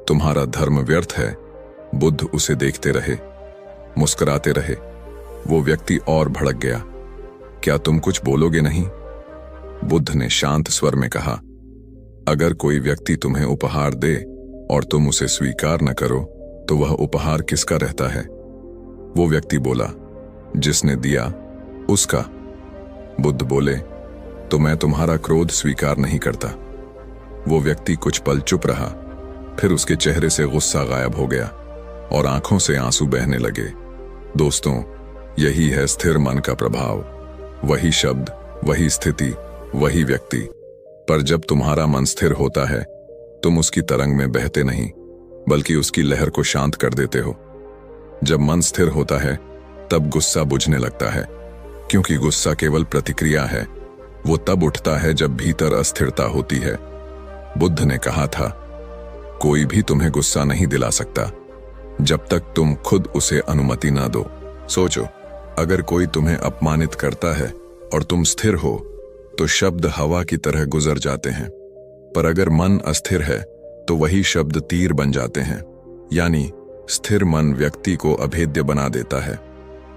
तुम्हारा धर्म व्यर्थ है। बुद्ध उसे देखते रहे, मुस्कुराते रहे। वो व्यक्ति और भड़क गया। क्या तुम कुछ बोलोगे नहीं? बुद्ध ने शांत स्वर में कहा, अगर कोई व्यक्ति तुम्हें उपहार दे और तुम उसे स्वीकार न करो तो वह उपहार किसका रहता है? वो व्यक्ति बोला, जिसने दिया उसका। बुद्ध बोले, तो मैं तुम्हारा क्रोध स्वीकार नहीं करता। वो व्यक्ति कुछ पल चुप रहा, फिर उसके चेहरे से गुस्सा गायब हो गया और आंखों से आंसू बहने लगे। दोस्तों, यही है स्थिर मन का प्रभाव। वही शब्द, वही स्थिति, वही व्यक्ति। पर जब तुम्हारा मन स्थिर होता है, तुम उसकी तरंग में बहते नहीं, बल्कि उसकी लहर को शांत कर देते हो। जब मन स्थिर होता है, तब गुस्सा बुझने लगता है, क्योंकि गुस्सा केवल प्रतिक्रिया है। वो तब उठता है जब भीतर अस्थिरता होती है। बुद्ध ने कहा था, कोई भी तुम्हें गुस्सा नहीं दिला सकता जब तक तुम खुद उसे अनुमति ना दो। सोचो, अगर कोई तुम्हें अपमानित करता है और तुम स्थिर हो तो शब्द हवा की तरह गुजर जाते हैं। पर अगर मन अस्थिर है तो वही शब्द तीर बन जाते हैं। यानी स्थिर मन व्यक्ति को अभेद्य बना देता है।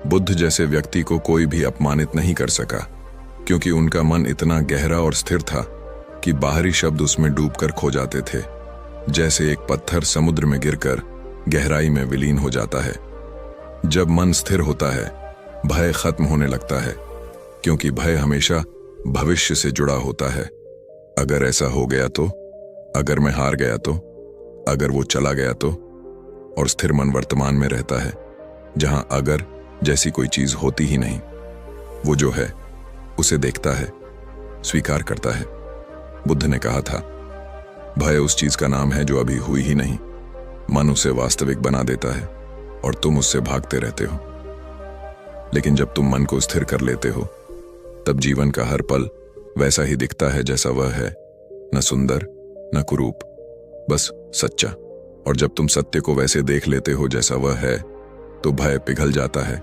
बुद्ध जैसे व्यक्ति को कोई भी अपमानित नहीं कर सका, क्योंकि उनका मन इतना गहरा और स्थिर था कि बाहरी शब्द उसमें डूबकर खो जाते थे। जैसे एक पत्थर समुद्र में गिरकर गहराई में विलीन हो जाता है। जब मन स्थिर होता है, भय खत्म होने लगता है, क्योंकि भय हमेशा भविष्य से जुड़ा होता है। अगर ऐसा हो गया तो, अगर मैं हार गया तो, अगर वो चला गया तो। और स्थिर मन वर्तमान में रहता है, जहां अगर जैसी कोई चीज होती ही नहीं। वो जो है उसे देखता है, स्वीकार करता है। बुद्ध ने कहा था, भय उस चीज का नाम है जो अभी हुई ही नहीं। मन उसे वास्तविक बना देता है और तुम उससे भागते रहते हो। लेकिन जब तुम मन को स्थिर कर लेते हो, तब जीवन का हर पल वैसा ही दिखता है जैसा वह है, न सुंदर न कुरूप, बस सच्चा। और जब तुम सत्य को वैसे देख लेते हो जैसा वह है, तो भय पिघल जाता है,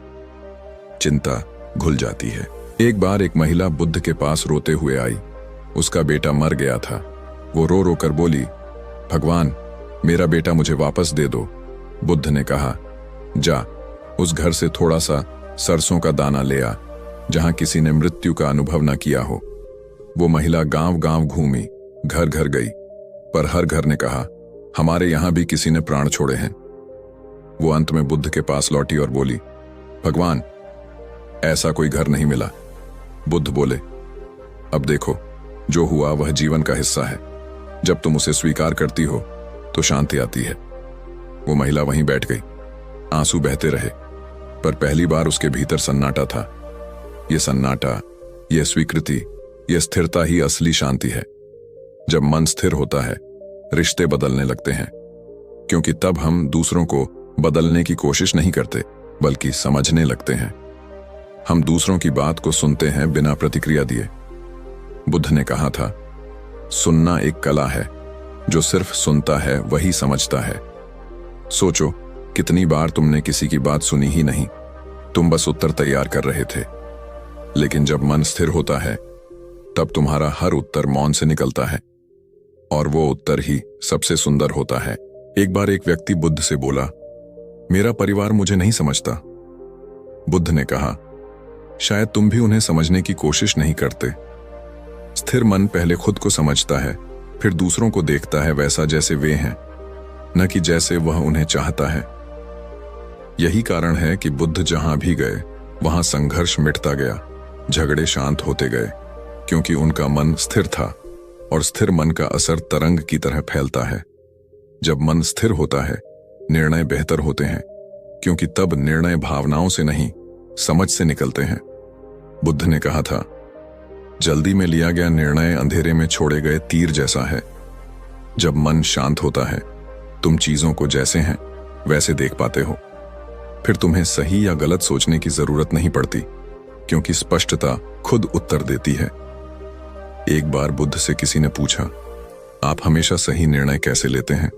चिंता घुल जाती है। एक बार एक महिला बुद्ध के पास रोते हुए आई। उसका बेटा मर गया था। वो रो रो कर बोली, भगवान, मेरा बेटा मुझे वापस दे दो। बुद्ध ने कहा, जा, उस घर से थोड़ा सा सरसों का दाना ले आ, जहां किसी ने मृत्यु का अनुभव न किया हो। वो महिला गांव-गांव घूमी, घर घर गई, पर हर घर ने कहा, हमारे यहां भी किसी ने प्राण छोड़े हैं। वो अंत में बुद्ध के पास लौटी और बोली, भगवान, ऐसा कोई घर नहीं मिला। बुद्ध बोले, अब देखो, जो हुआ वह जीवन का हिस्सा है। जब तुम उसे स्वीकार करती हो तो शांति आती है। वो महिला वहीं बैठ गई। आंसू बहते रहे, पर पहली बार उसके भीतर सन्नाटा था। यह सन्नाटा, यह स्वीकृति, यह स्थिरता ही असली शांति है। जब मन स्थिर होता है, रिश्ते बदलने लगते हैं, क्योंकि तब हम दूसरों को बदलने की कोशिश नहीं करते, बल्कि समझने लगते हैं। हम दूसरों की बात को सुनते हैं बिना प्रतिक्रिया दिए। बुद्ध ने कहा था, सुनना एक कला है, जो सिर्फ सुनता है वही समझता है। सोचो, कितनी बार तुमने किसी की बात सुनी ही नहीं, तुम बस उत्तर तैयार कर रहे थे। लेकिन जब मन स्थिर होता है, तब तुम्हारा हर उत्तर मौन से निकलता है, और वो उत्तर ही सबसे सुंदर होता है। एक बार एक व्यक्ति बुद्ध से बोला, मेरा परिवार मुझे नहीं समझता। बुद्ध ने कहा, शायद तुम भी उन्हें समझने की कोशिश नहीं करते। स्थिर मन पहले खुद को समझता है, फिर दूसरों को देखता है वैसा जैसे वे हैं, न कि जैसे वह उन्हें चाहता है। यही कारण है कि बुद्ध जहां भी गए, वहां संघर्ष मिटता गया, झगड़े शांत होते गए, क्योंकि उनका मन स्थिर था, और स्थिर मन का असर तरंग की तरह फैलता है। जब मन स्थिर होता है, निर्णय बेहतर होते हैं, क्योंकि तब निर्णय भावनाओं से नहीं, समझ से निकलते हैं। बुद्ध ने कहा था, जल्दी में लिया गया निर्णय अंधेरे में छोड़े गए तीर जैसा है। जब मन शांत होता है, तुम चीजों को जैसे हैं वैसे देख पाते हो। फिर तुम्हें सही या गलत सोचने की जरूरत नहीं पड़ती, क्योंकि स्पष्टता खुद उत्तर देती है। एक बार बुद्ध से किसी ने पूछा, आप हमेशा सही निर्णय कैसे लेते हैं?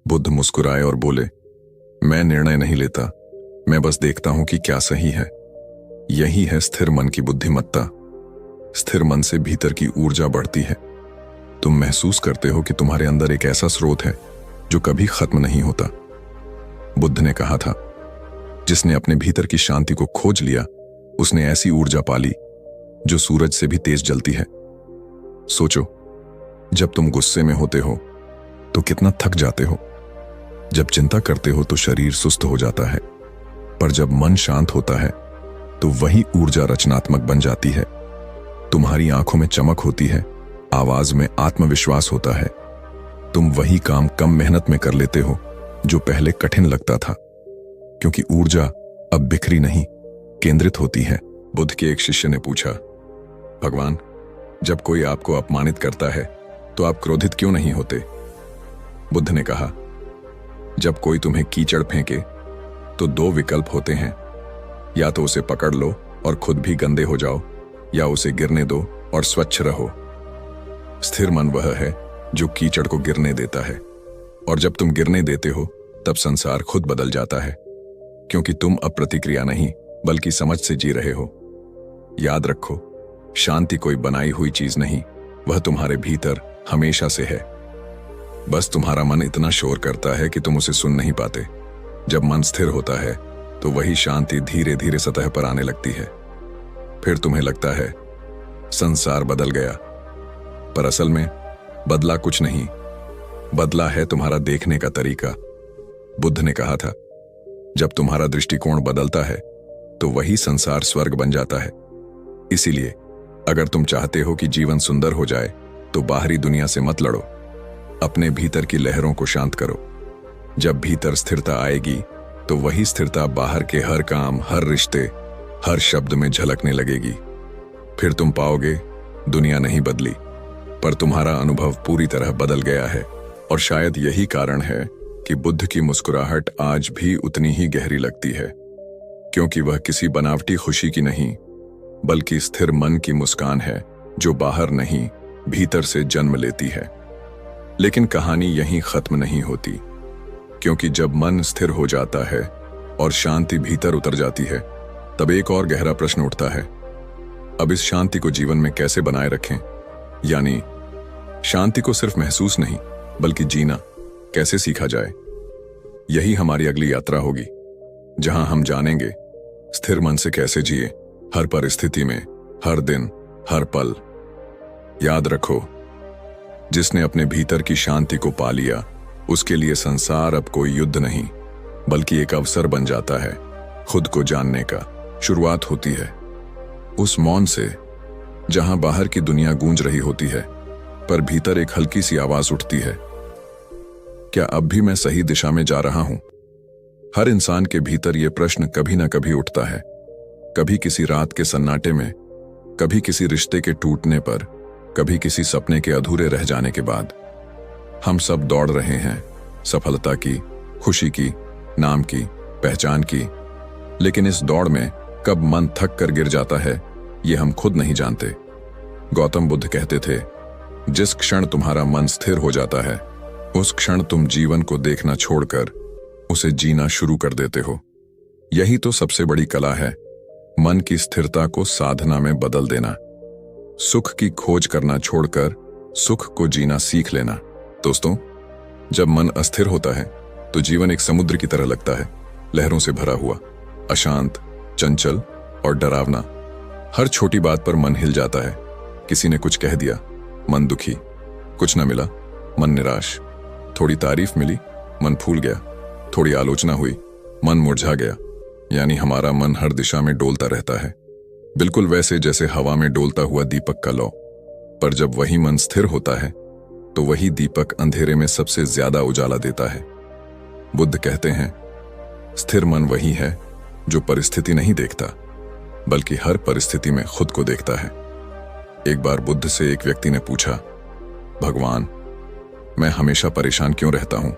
बुद्ध मुस्कुराए और बोले, मैं निर्णय नहीं लेता, मैं बस देखता हूं कि क्या सही है। यही है स्थिर मन की बुद्धिमत्ता। स्थिर मन से भीतर की ऊर्जा बढ़ती है। तुम महसूस करते हो कि तुम्हारे अंदर एक ऐसा स्रोत है जो कभी खत्म नहीं होता। बुद्ध ने कहा था, जिसने अपने भीतर की शांति को खोज लिया, उसने ऐसी ऊर्जा पाली जो सूरज से भी तेज जलती है। सोचो, जब तुम गुस्से में होते हो तो कितना थक जाते हो। जब चिंता करते हो तो शरीर सुस्त हो जाता है, पर जब मन शांत होता है तो वही ऊर्जा रचनात्मक बन जाती है। तुम्हारी आंखों में चमक होती है, आवाज में आत्मविश्वास होता है। तुम वही काम कम मेहनत में कर लेते हो जो पहले कठिन लगता था, क्योंकि ऊर्जा अब बिखरी नहीं, केंद्रित होती है। बुद्ध के एक शिष्य ने पूछा, भगवान, जब कोई आपको अपमानित करता है तो आप क्रोधित क्यों नहीं होते? बुद्ध ने कहा, जब कोई तुम्हें कीचड़ फेंके तो दो विकल्प होते हैं, या तो उसे पकड़ लो और खुद भी गंदे हो जाओ, या उसे गिरने दो और स्वच्छ रहो। स्थिर मन वह है जो कीचड़ को गिरने देता है, और जब तुम गिरने देते हो तब संसार खुद बदल जाता है, क्योंकि तुम अब प्रतिक्रिया नहीं बल्कि समझ से जी रहे हो। याद रखो, शांति कोई बनाई हुई चीज नहीं, वह तुम्हारे भीतर हमेशा से है। बस तुम्हारा मन इतना शोर करता है कि तुम उसे सुन नहीं पाते। जब मन स्थिर होता है तो वही शांति धीरे धीरे सतह पर आने लगती है। फिर तुम्हें लगता है संसार बदल गया, पर असल में बदला कुछ नहीं, बदला है तुम्हारा देखने का तरीका। बुद्ध ने कहा था, जब तुम्हारा दृष्टिकोण बदलता है तो वही संसार स्वर्ग बन जाता है। इसीलिए अगर तुम चाहते हो कि जीवन सुंदर हो जाए तो बाहरी दुनिया से मत लड़ो, अपने भीतर की लहरों को शांत करो। जब भीतर स्थिरता आएगी तो वही स्थिरता बाहर के हर काम, हर रिश्ते, हर शब्द में झलकने लगेगी। फिर तुम पाओगे दुनिया नहीं बदली, पर तुम्हारा अनुभव पूरी तरह बदल गया है। और शायद यही कारण है कि बुद्ध की मुस्कुराहट आज भी उतनी ही गहरी लगती है, क्योंकि वह किसी बनावटी खुशी की नहीं, बल्कि स्थिर मन की मुस्कान है जो बाहर नहीं, भीतर से जन्म लेती है। लेकिन कहानी यहीं खत्म नहीं होती, क्योंकि जब मन स्थिर हो जाता है और शांति भीतर उतर जाती है, तब एक और गहरा प्रश्न उठता है, अब इस शांति को जीवन में कैसे बनाए रखें? यानी शांति को सिर्फ महसूस नहीं, बल्कि जीना कैसे सीखा जाए। यही हमारी अगली यात्रा होगी, जहां हम जानेंगे स्थिर मन से कैसे जिए, हर परिस्थिति में, हर दिन, हर पल। याद रखो, जिसने अपने भीतर की शांति को पा लिया, उसके लिए संसार अब कोई युद्ध नहीं, बल्कि एक अवसर बन जाता है। खुद को जानने का शुरुआत होती है उस मौन से, जहां बाहर की दुनिया गूंज रही होती है, पर भीतर एक हल्की सी आवाज उठती है, क्या अब भी मैं सही दिशा में जा रहा हूं? हर इंसान के भीतर यह प्रश्न कभी ना कभी उठता है, कभी किसी रात के सन्नाटे में, कभी किसी रिश्ते के टूटने पर, कभी किसी सपने के अधूरे रह जाने के बाद। हम सब दौड़ रहे हैं, सफलता की, खुशी की, नाम की, पहचान की, लेकिन इस दौड़ में कब मन थक कर गिर जाता है, ये हम खुद नहीं जानते। गौतम बुद्ध कहते थे, जिस क्षण तुम्हारा मन स्थिर हो जाता है, उस क्षण तुम जीवन को देखना छोड़कर उसे जीना शुरू कर देते हो। यही तो सबसे बड़ी कला है, मन की स्थिरता को साधना में बदल देना, सुख की खोज करना छोड़कर सुख को जीना सीख लेना। दोस्तों, जब मन अस्थिर होता है तो जीवन एक समुद्र की तरह लगता है, लहरों से भरा हुआ, अशांत, चंचल और डरावना। हर छोटी बात पर मन हिल जाता है। किसी ने कुछ कह दिया, मन दुखी, कुछ न मिला, मन निराश, थोड़ी तारीफ मिली, मन फूल गया, थोड़ी आलोचना हुई, मन मुरझा गया। यानी हमारा मन हर दिशा में डोलता रहता है, बिल्कुल वैसे जैसे हवा में डोलता हुआ दीपक का लौ। पर जब वही मन स्थिर होता है, तो वही दीपक अंधेरे में सबसे ज्यादा उजाला देता है। बुद्ध कहते हैं, स्थिर मन वही है जो परिस्थिति नहीं देखता, बल्कि हर परिस्थिति में खुद को देखता है। एक बार बुद्ध से एक व्यक्ति ने पूछा, भगवान, मैं हमेशा परेशान क्यों रहता हूं?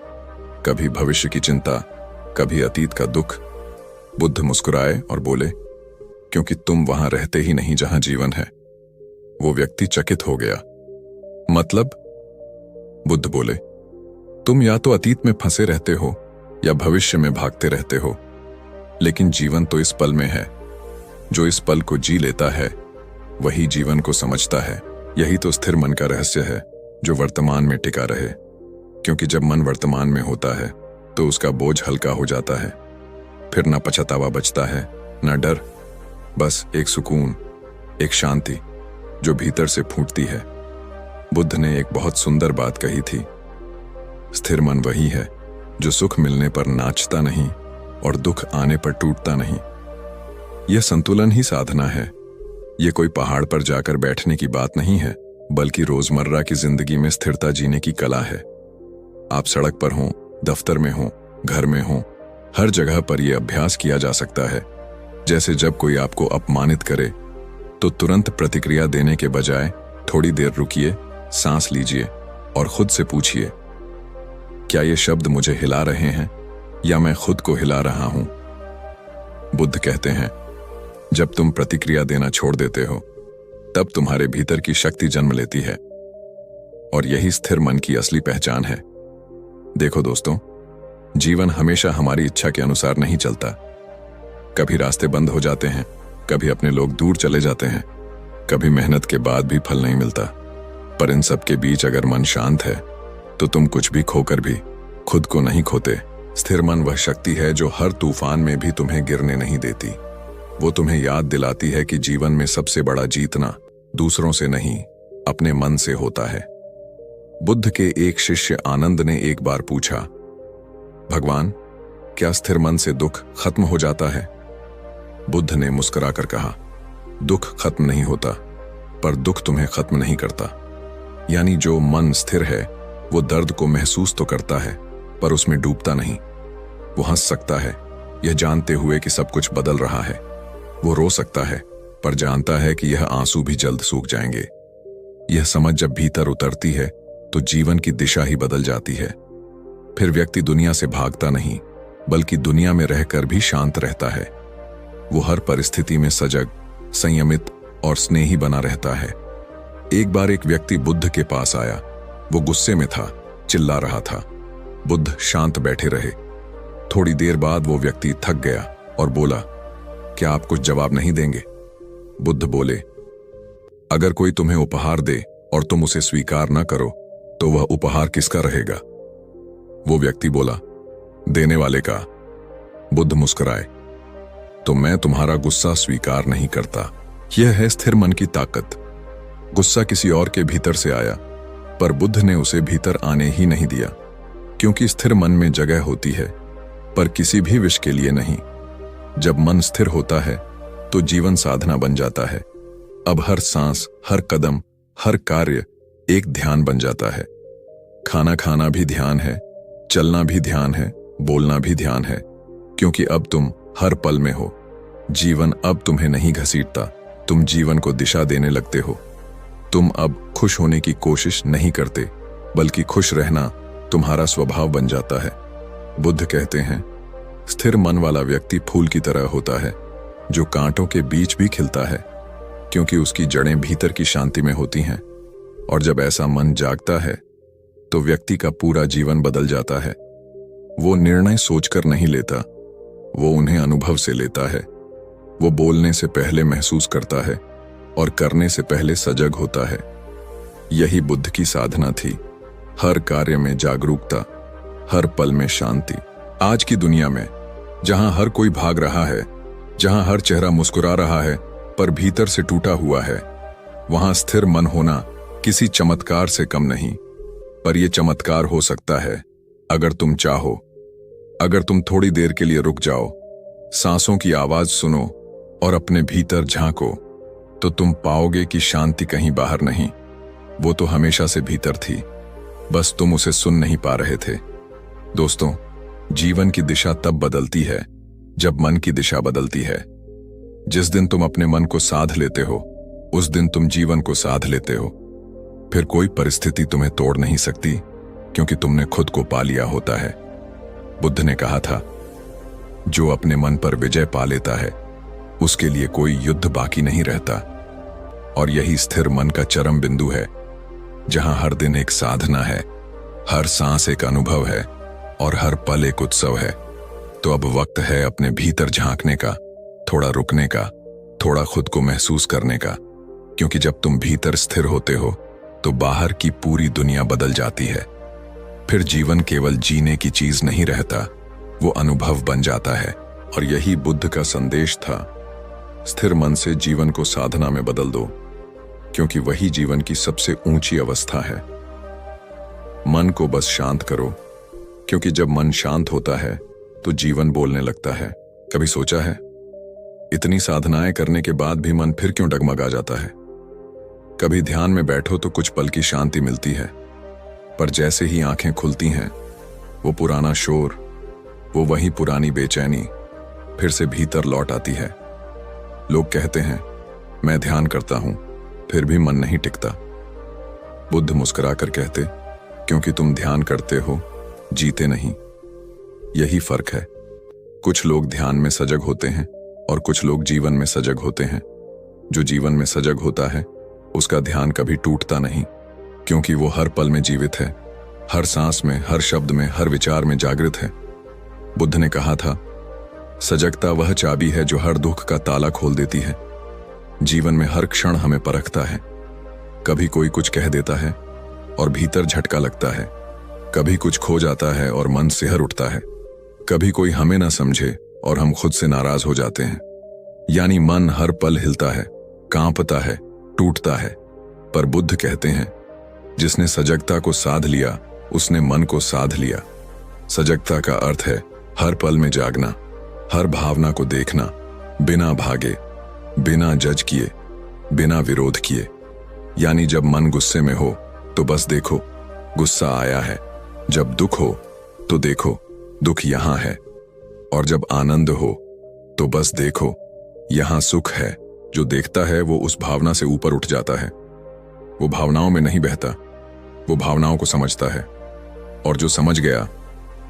कभी भविष्य की चिंता, कभी अतीत का दुख। बुद्ध मुस्कुराए और बोले, क्योंकि तुम वहां रहते ही नहीं जहां जीवन है। वो व्यक्ति चकित हो गया। मतलब? बुद्ध बोले, तुम या तो अतीत में फंसे रहते हो या भविष्य में भागते रहते हो, लेकिन जीवन तो इस पल में है। जो इस पल को जी लेता है, वही जीवन को समझता है। यही तो स्थिर मन का रहस्य है, जो वर्तमान में टिका रहे। क्योंकि जब मन वर्तमान में होता है, तो उसका बोझ हल्का हो जाता है। फिर न पछतावा बचता है, न डर, बस एक सुकून, एक शांति जो भीतर से फूटती है। बुद्ध ने एक बहुत सुंदर बात कही थी, स्थिर मन वही है जो सुख मिलने पर नाचता नहीं और दुख आने पर टूटता नहीं। यह संतुलन ही साधना है। यह कोई पहाड़ पर जाकर बैठने की बात नहीं है, बल्कि रोजमर्रा की जिंदगी में स्थिरता जीने की कला है। आप सड़क पर हों, दफ्तर में हों, घर में हों, हर जगह पर यह अभ्यास किया जा सकता है। जैसे जब कोई आपको अपमानित करे, तो तुरंत प्रतिक्रिया देने के बजाय थोड़ी देर रुकिए, सांस लीजिए और खुद से पूछिए, क्या ये शब्द मुझे हिला रहे हैं या मैं खुद को हिला रहा हूं? बुद्ध कहते हैं, जब तुम प्रतिक्रिया देना छोड़ देते हो, तब तुम्हारे भीतर की शक्ति जन्म लेती है। और यही स्थिर मन की असली पहचान है। देखो दोस्तों, जीवन हमेशा हमारी इच्छा के अनुसार नहीं चलता। कभी रास्ते बंद हो जाते हैं, कभी अपने लोग दूर चले जाते हैं, कभी मेहनत के बाद भी फल नहीं मिलता। पर इन सब के बीच अगर मन शांत है, तो तुम कुछ भी खोकर भी खुद को नहीं खोते। स्थिर मन वह शक्ति है जो हर तूफान में भी तुम्हें गिरने नहीं देती। वो तुम्हें याद दिलाती है कि जीवन में सबसे बड़ा जीतना दूसरों से नहीं, अपने मन से होता है। बुद्ध के एक शिष्य आनंद ने एक बार पूछा, भगवान, क्या स्थिर मन से दुख खत्म हो जाता है? बुद्ध ने मुस्कुराकर कहा, दुख खत्म नहीं होता, पर दुख तुम्हें खत्म नहीं करता। यानी जो मन स्थिर है, वो दर्द को महसूस तो करता है, पर उसमें डूबता नहीं। वो हंस सकता है, यह जानते हुए कि सब कुछ बदल रहा है। वो रो सकता है, पर जानता है कि यह आंसू भी जल्द सूख जाएंगे। यह समझ जब भीतर उतरती है तो जीवन की दिशा ही बदल जाती है। फिर व्यक्ति दुनिया से भागता नहीं, बल्कि दुनिया में रहकर भी शांत रहता है। वो हर परिस्थिति में सजग, संयमित और स्नेही बना रहता है। एक बार एक व्यक्ति बुद्ध के पास आया। वो गुस्से में था, चिल्ला रहा था। बुद्ध शांत बैठे रहे। थोड़ी देर बाद वो व्यक्ति थक गया और बोला, क्या आप कुछ जवाब नहीं देंगे? बुद्ध बोले, अगर कोई तुम्हें उपहार दे और तुम उसे स्वीकार न करो तो वह उपहार किसका रहेगा? वो व्यक्ति बोला, देने वाले का। बुद्ध मुस्कुराए, तो मैं तुम्हारा गुस्सा स्वीकार नहीं करता। यह है स्थिर मन की ताकत। गुस्सा किसी और के भीतर से आया, पर बुद्ध ने उसे भीतर आने ही नहीं दिया, क्योंकि स्थिर मन में जगह होती है, पर किसी भी विष के लिए नहीं। जब मन स्थिर होता है तो जीवन साधना बन जाता है। अब हर सांस, हर कदम, हर कार्य एक ध्यान बन जाता है। खाना खाना भी ध्यान है, चलना भी ध्यान है, बोलना भी ध्यान है, क्योंकि अब तुम हर पल में हो। जीवन अब तुम्हें नहीं घसीटता, तुम जीवन को दिशा देने लगते हो। तुम अब खुश होने की कोशिश नहीं करते, बल्कि खुश रहना तुम्हारा स्वभाव बन जाता है। बुद्ध कहते हैं, स्थिर मन वाला व्यक्ति फूल की तरह होता है, जो कांटों के बीच भी खिलता है, क्योंकि उसकी जड़ें भीतर की शांति में होती हैं। और जब ऐसा मन जागता है तो व्यक्ति का पूरा जीवन बदल जाता है। वो निर्णय सोचकर नहीं लेता, वो उन्हें अनुभव से लेता है। वो बोलने से पहले महसूस करता है और करने से पहले सजग होता है। यही बुद्ध की साधना थी, हर कार्य में जागरूकता, हर पल में शांति। आज की दुनिया में जहां हर कोई भाग रहा है, जहां हर चेहरा मुस्कुरा रहा है पर भीतर से टूटा हुआ है, वहां स्थिर मन होना किसी चमत्कार से कम नहीं। पर यह चमत्कार हो सकता है अगर तुम चाहो, अगर तुम थोड़ी देर के लिए रुक जाओ, सांसों की आवाज सुनो और अपने भीतर झांको, तो तुम पाओगे कि शांति कहीं बाहर नहीं, वो तो हमेशा से भीतर थी, बस तुम उसे सुन नहीं पा रहे थे। दोस्तों, जीवन की दिशा तब बदलती है जब मन की दिशा बदलती है। जिस दिन तुम अपने मन को साध लेते हो, उस दिन तुम जीवन को साध लेते हो। फिर कोई परिस्थिति तुम्हें तोड़ नहीं सकती, क्योंकि तुमने खुद को पा लिया होता है। बुद्ध ने कहा था, जो अपने मन पर विजय पा लेता है, उसके लिए कोई युद्ध बाकी नहीं रहता। और यही स्थिर मन का चरम बिंदु है, जहां हर दिन एक साधना है, हर सांस एक अनुभव है और हर पल एक उत्सव है। तो अब वक्त है अपने भीतर झांकने का, थोड़ा रुकने का, थोड़ा खुद को महसूस करने का, क्योंकि जब तुम भीतर स्थिर होते हो तो बाहर की पूरी दुनिया बदल जाती है। फिर जीवन केवल जीने की चीज नहीं रहता, वो अनुभव बन जाता है। और यही बुद्ध का संदेश था, स्थिर मन से जीवन को साधना में बदल दो, क्योंकि वही जीवन की सबसे ऊंची अवस्था है। मन को बस शांत करो, क्योंकि जब मन शांत होता है तो जीवन बोलने लगता है। कभी सोचा है, इतनी साधनाएं करने के बाद भी मन फिर क्यों डगमगा जाता है? कभी ध्यान में बैठो तो कुछ पल की शांति मिलती है, पर जैसे ही आंखें खुलती हैं, वो पुराना शोर, वो वही पुरानी बेचैनी फिर से भीतर लौट आती है। लोग कहते हैं, मैं ध्यान करता हूं, फिर भी मन नहीं टिकता। बुद्ध मुस्कुराकर कहते, क्योंकि तुम ध्यान करते हो, जीते नहीं। यही फर्क है। कुछ लोग ध्यान में सजग होते हैं और कुछ लोग जीवन में सजग होते हैं। जो जीवन में सजग होता है, उसका ध्यान कभी टूटता नहीं, क्योंकि वो हर पल में जीवित है, हर सांस में, हर शब्द में, हर विचार में जागृत है। बुद्ध ने कहा था, सजगता वह चाबी है जो हर दुख का ताला खोल देती है। जीवन में हर क्षण हमें परखता है। कभी कोई कुछ कह देता है और भीतर झटका लगता है, कभी कुछ खो जाता है और मन सिहर उठता है, कभी कोई हमें ना समझे और हम खुद से नाराज हो जाते हैं। यानी मन हर पल हिलता है, कांपता है, टूटता है। पर बुद्ध कहते हैं, जिसने सजगता को साध लिया, उसने मन को साध लिया। सजगता का अर्थ है हर पल में जागना, हर भावना को देखना, बिना भागे, बिना जज किए, बिना विरोध किए। यानी जब मन गुस्से में हो तो बस देखो, गुस्सा आया है। जब दुख हो तो देखो, दुख यहां है। और जब आनंद हो तो बस देखो, यहां सुख है। जो देखता है वो उस भावना से ऊपर उठ जाता है। वो भावनाओं में नहीं बहता, वो भावनाओं को समझता है, और जो समझ गया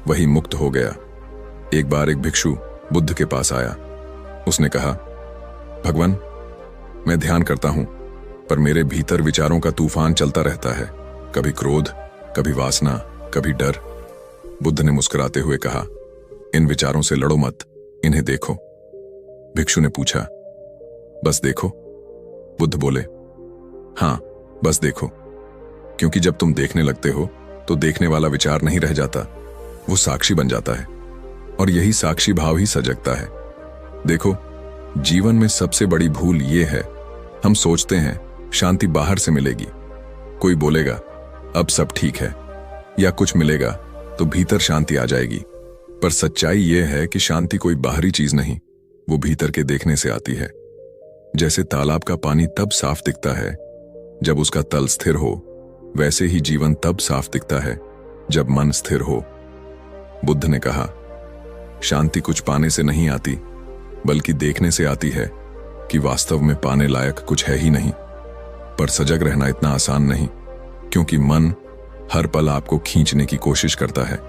वही मुक्त हो गया। एक बार एक भिक्षु बुद्ध के पास आया। उसने कहा, भगवान, मैं ध्यान करता हूं, पर मेरे भीतर विचारों का तूफान चलता रहता है, कभी क्रोध, कभी वासना, कभी डर। बुद्ध ने मुस्कुराते हुए कहा, इन विचारों से लड़ो मत, इन्हें देखो। भिक्षु ने पूछा, बस देखो? बुद्ध बोले, हां, बस देखो। क्योंकि जब तुम देखने लगते हो तो देखने वाला विचार नहीं रह जाता, वो साक्षी बन जाता है, और यही साक्षी भाव ही सजगता है। देखो, जीवन में सबसे बड़ी भूल ये है, हम सोचते हैं शांति बाहर से मिलेगी, कोई बोलेगा अब सब ठीक है, या कुछ मिलेगा तो भीतर शांति आ जाएगी। पर सच्चाई यह है कि शांति कोई बाहरी चीज नहीं, वो भीतर के देखने से आती है। जैसे तालाब का पानी तब साफ दिखता है जब उसका तल स्थिर हो, वैसे ही जीवन तब साफ दिखता है जब मन स्थिर हो। बुद्ध ने कहा, शांति कुछ पाने से नहीं आती, बल्कि देखने से आती है कि वास्तव में पाने लायक कुछ है ही नहीं। पर सजग रहना इतना आसान नहीं, क्योंकि मन हर पल आपको खींचने की कोशिश करता है,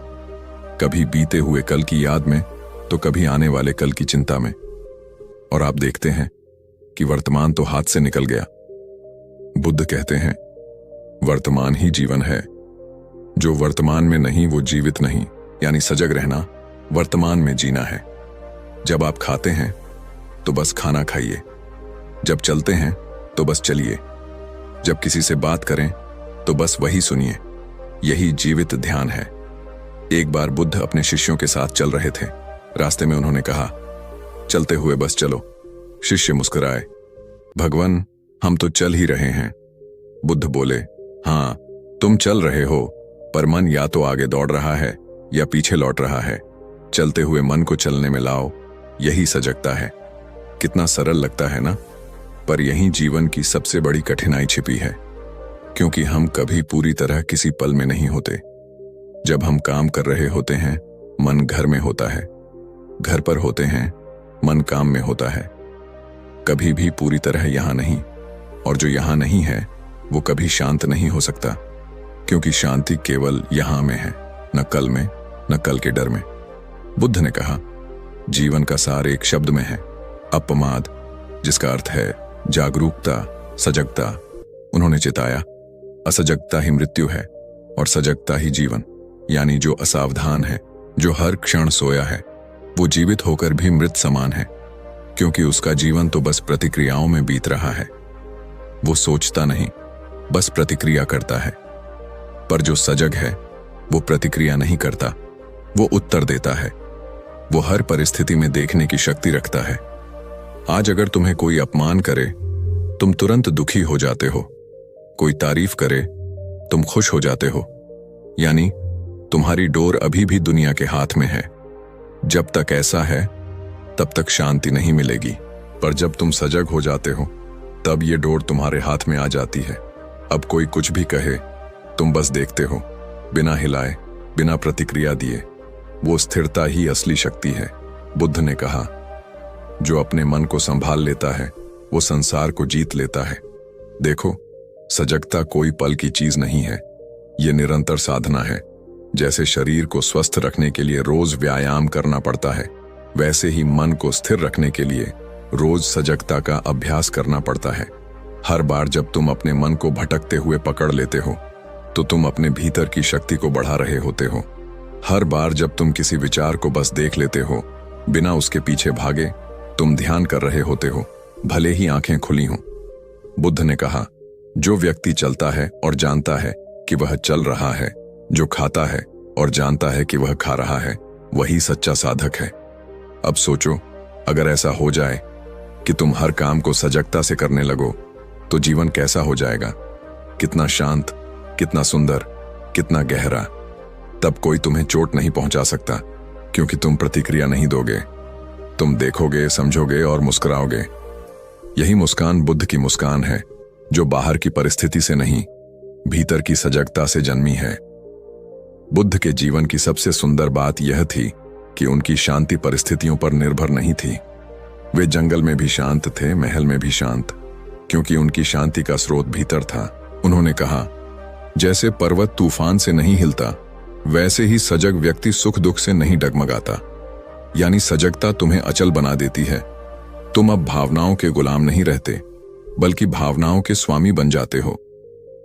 कभी बीते हुए कल की याद में तो कभी आने वाले कल की चिंता में। और आप देखते हैं कि वर्तमान तो हाथ से निकल गया। बुद्ध कहते हैं, वर्तमान ही जीवन है। जो वर्तमान में नहीं वो जीवित नहीं। यानी सजग रहना वर्तमान में जीना है। जब आप खाते हैं तो बस खाना खाइए, जब चलते हैं तो बस चलिए, जब किसी से बात करें तो बस वही सुनिए। यही जीवित ध्यान है। एक बार बुद्ध अपने शिष्यों के साथ चल रहे थे। रास्ते में उन्होंने कहा, चलते हुए बस चलो। शिष्य मुस्कुराए, भगवान, हम तो चल ही रहे हैं। बुद्ध बोले, हां, तुम चल रहे हो, पर मन या तो आगे दौड़ रहा है या पीछे लौट रहा है। चलते हुए मन को चलने में लाओ, यही सजगता है। कितना सरल लगता है ना? पर यही जीवन की सबसे बड़ी कठिनाई छिपी है, क्योंकि हम कभी पूरी तरह किसी पल में नहीं होते। जब हम काम कर रहे होते हैं, मन घर में होता है, घर पर होते हैं, मन काम में होता है। कभी भी पूरी तरह यहां नहीं, और जो यहां नहीं है वो कभी शांत नहीं हो सकता, क्योंकि शांति केवल यहां में है, न कल में, न कल के डर में। बुद्ध ने कहा, जीवन का सार एक शब्द में है, अपमाद, जिसका अर्थ है जागरूकता, सजगता। उन्होंने चिताया, असजगता ही मृत्यु है और सजगता ही जीवन। यानी जो असावधान है, जो हर क्षण सोया है, वो जीवित होकर भी मृत समान है, क्योंकि उसका जीवन तो बस प्रतिक्रियाओं में बीत रहा है। वो सोचता नहीं, बस प्रतिक्रिया करता है। पर जो सजग है वो प्रतिक्रिया नहीं करता, वो उत्तर देता है। वो हर परिस्थिति में देखने की शक्ति रखता है। आज अगर तुम्हें कोई अपमान करे, तुम तुरंत दुखी हो जाते हो। कोई तारीफ करे, तुम खुश हो जाते हो। यानी तुम्हारी डोर अभी भी दुनिया के हाथ में है। जब तक ऐसा है तब तक शांति नहीं मिलेगी। पर जब तुम सजग हो जाते हो, तब ये डोर तुम्हारे हाथ में आ जाती है। अब कोई कुछ भी कहे, तुम बस देखते हो, बिना हिलाए, बिना प्रतिक्रिया दिए। वो स्थिरता ही असली शक्ति है। बुद्ध ने कहा, जो अपने मन को संभाल लेता है वो संसार को जीत लेता है। देखो, सजगता कोई पल की चीज नहीं है, ये निरंतर साधना है। जैसे शरीर को स्वस्थ रखने के लिए रोज व्यायाम करना पड़ता है, वैसे ही मन को स्थिर रखने के लिए रोज सजगता का अभ्यास करना पड़ता है। हर बार जब तुम अपने मन को भटकते हुए पकड़ लेते हो, तो तुम अपने भीतर की शक्ति को बढ़ा रहे होते हो। हर बार जब तुम किसी विचार को बस देख लेते हो, बिना उसके पीछे भागे, तुम ध्यान कर रहे होते हो, भले ही आंखें खुली हों। बुद्ध ने कहा, जो व्यक्ति चलता है और जानता है कि वह चल रहा है, जो खाता है और जानता है कि वह खा रहा है, वही सच्चा साधक है। अब सोचो, अगर ऐसा हो जाए कि तुम हर काम को सजगता से करने लगो, तो जीवन कैसा हो जाएगा? कितना शांत, कितना सुंदर, कितना गहरा। तब कोई तुम्हें चोट नहीं पहुंचा सकता, क्योंकि तुम प्रतिक्रिया नहीं दोगे। तुम देखोगे, समझोगे और मुस्कुराओगे। यही मुस्कान बुद्ध की मुस्कान है, जो बाहर की परिस्थिति से नहीं, भीतर की सजगता से जन्मी है। बुद्ध के जीवन की सबसे सुंदर बात यह थी कि उनकी शांति परिस्थितियों पर निर्भर नहीं थी। वे जंगल में भी शांत थे, महल में भी शांत, क्योंकि उनकी शांति का स्रोत भीतर था। उन्होंने कहा, जैसे पर्वत तूफान से नहीं हिलता, वैसे ही सजग व्यक्ति सुख दुख से नहीं डगमगाता। यानी सजगता तुम्हें अचल बना देती है। तुम अब भावनाओं के गुलाम नहीं रहते, बल्कि भावनाओं के स्वामी बन जाते हो।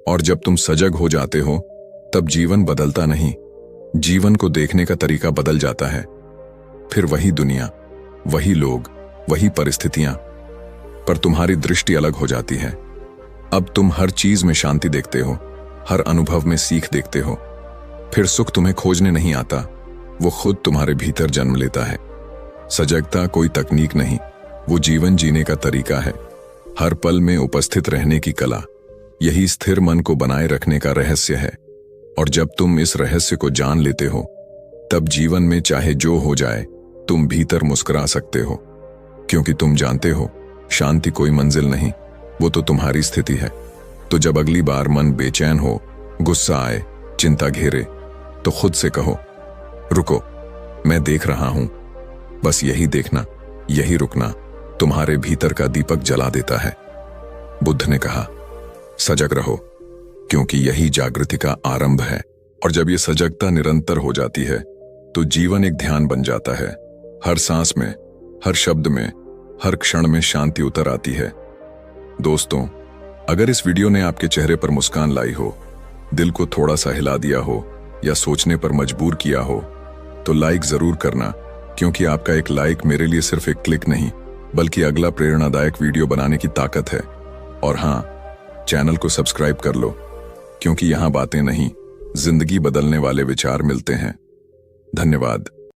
और जब तुम सजग हो जाते हो, तब जीवन बदलता नहीं, जीवन को देखने का तरीका बदल जाता है। फिर वही दुनिया, वही लोग, वही परिस्थितियां, पर तुम्हारी दृष्टि अलग हो जाती है। अब तुम हर चीज में शांति देखते हो, हर अनुभव में सीख देखते हो। फिर सुख तुम्हें खोजने नहीं आता, वो खुद तुम्हारे भीतर जन्म लेता है। सजगता कोई तकनीक नहीं, वो जीवन जीने का तरीका है, हर पल में उपस्थित रहने की कला। यही स्थिर मन को बनाए रखने का रहस्य है। और जब तुम इस रहस्य को जान लेते हो, तब जीवन में चाहे जो हो जाए, तुम भीतर मुस्कुरा सकते हो, क्योंकि तुम जानते हो शांति कोई मंजिल नहीं, वो तो तुम्हारी स्थिति है। तो जब अगली बार मन बेचैन हो, गुस्सा आए, चिंता घेरे, तो खुद से कहो, रुको, मैं देख रहा हूं। बस यही देखना, यही रुकना तुम्हारे भीतर का दीपक जला देता है। बुद्ध ने कहा, सजग रहो, क्योंकि यही जागृति का आरंभ है। और जब ये सजगता निरंतर हो जाती है, तो जीवन एक ध्यान बन जाता है। हर सांस में, हर शब्द में, हर क्षण में शांति उतर आती है। दोस्तों, अगर इस वीडियो ने आपके चेहरे पर मुस्कान लाई हो, दिल को थोड़ा सा हिला दिया हो, या सोचने पर मजबूर किया हो, तो लाइक जरूर करना, क्योंकि आपका एक लाइक मेरे लिए सिर्फ एक क्लिक नहीं, बल्कि अगला प्रेरणादायक वीडियो बनाने की ताकत है। और हाँ, चैनल को सब्सक्राइब कर लो, क्योंकि यहां बातें नहीं, जिंदगी बदलने वाले विचार मिलते हैं। धन्यवाद।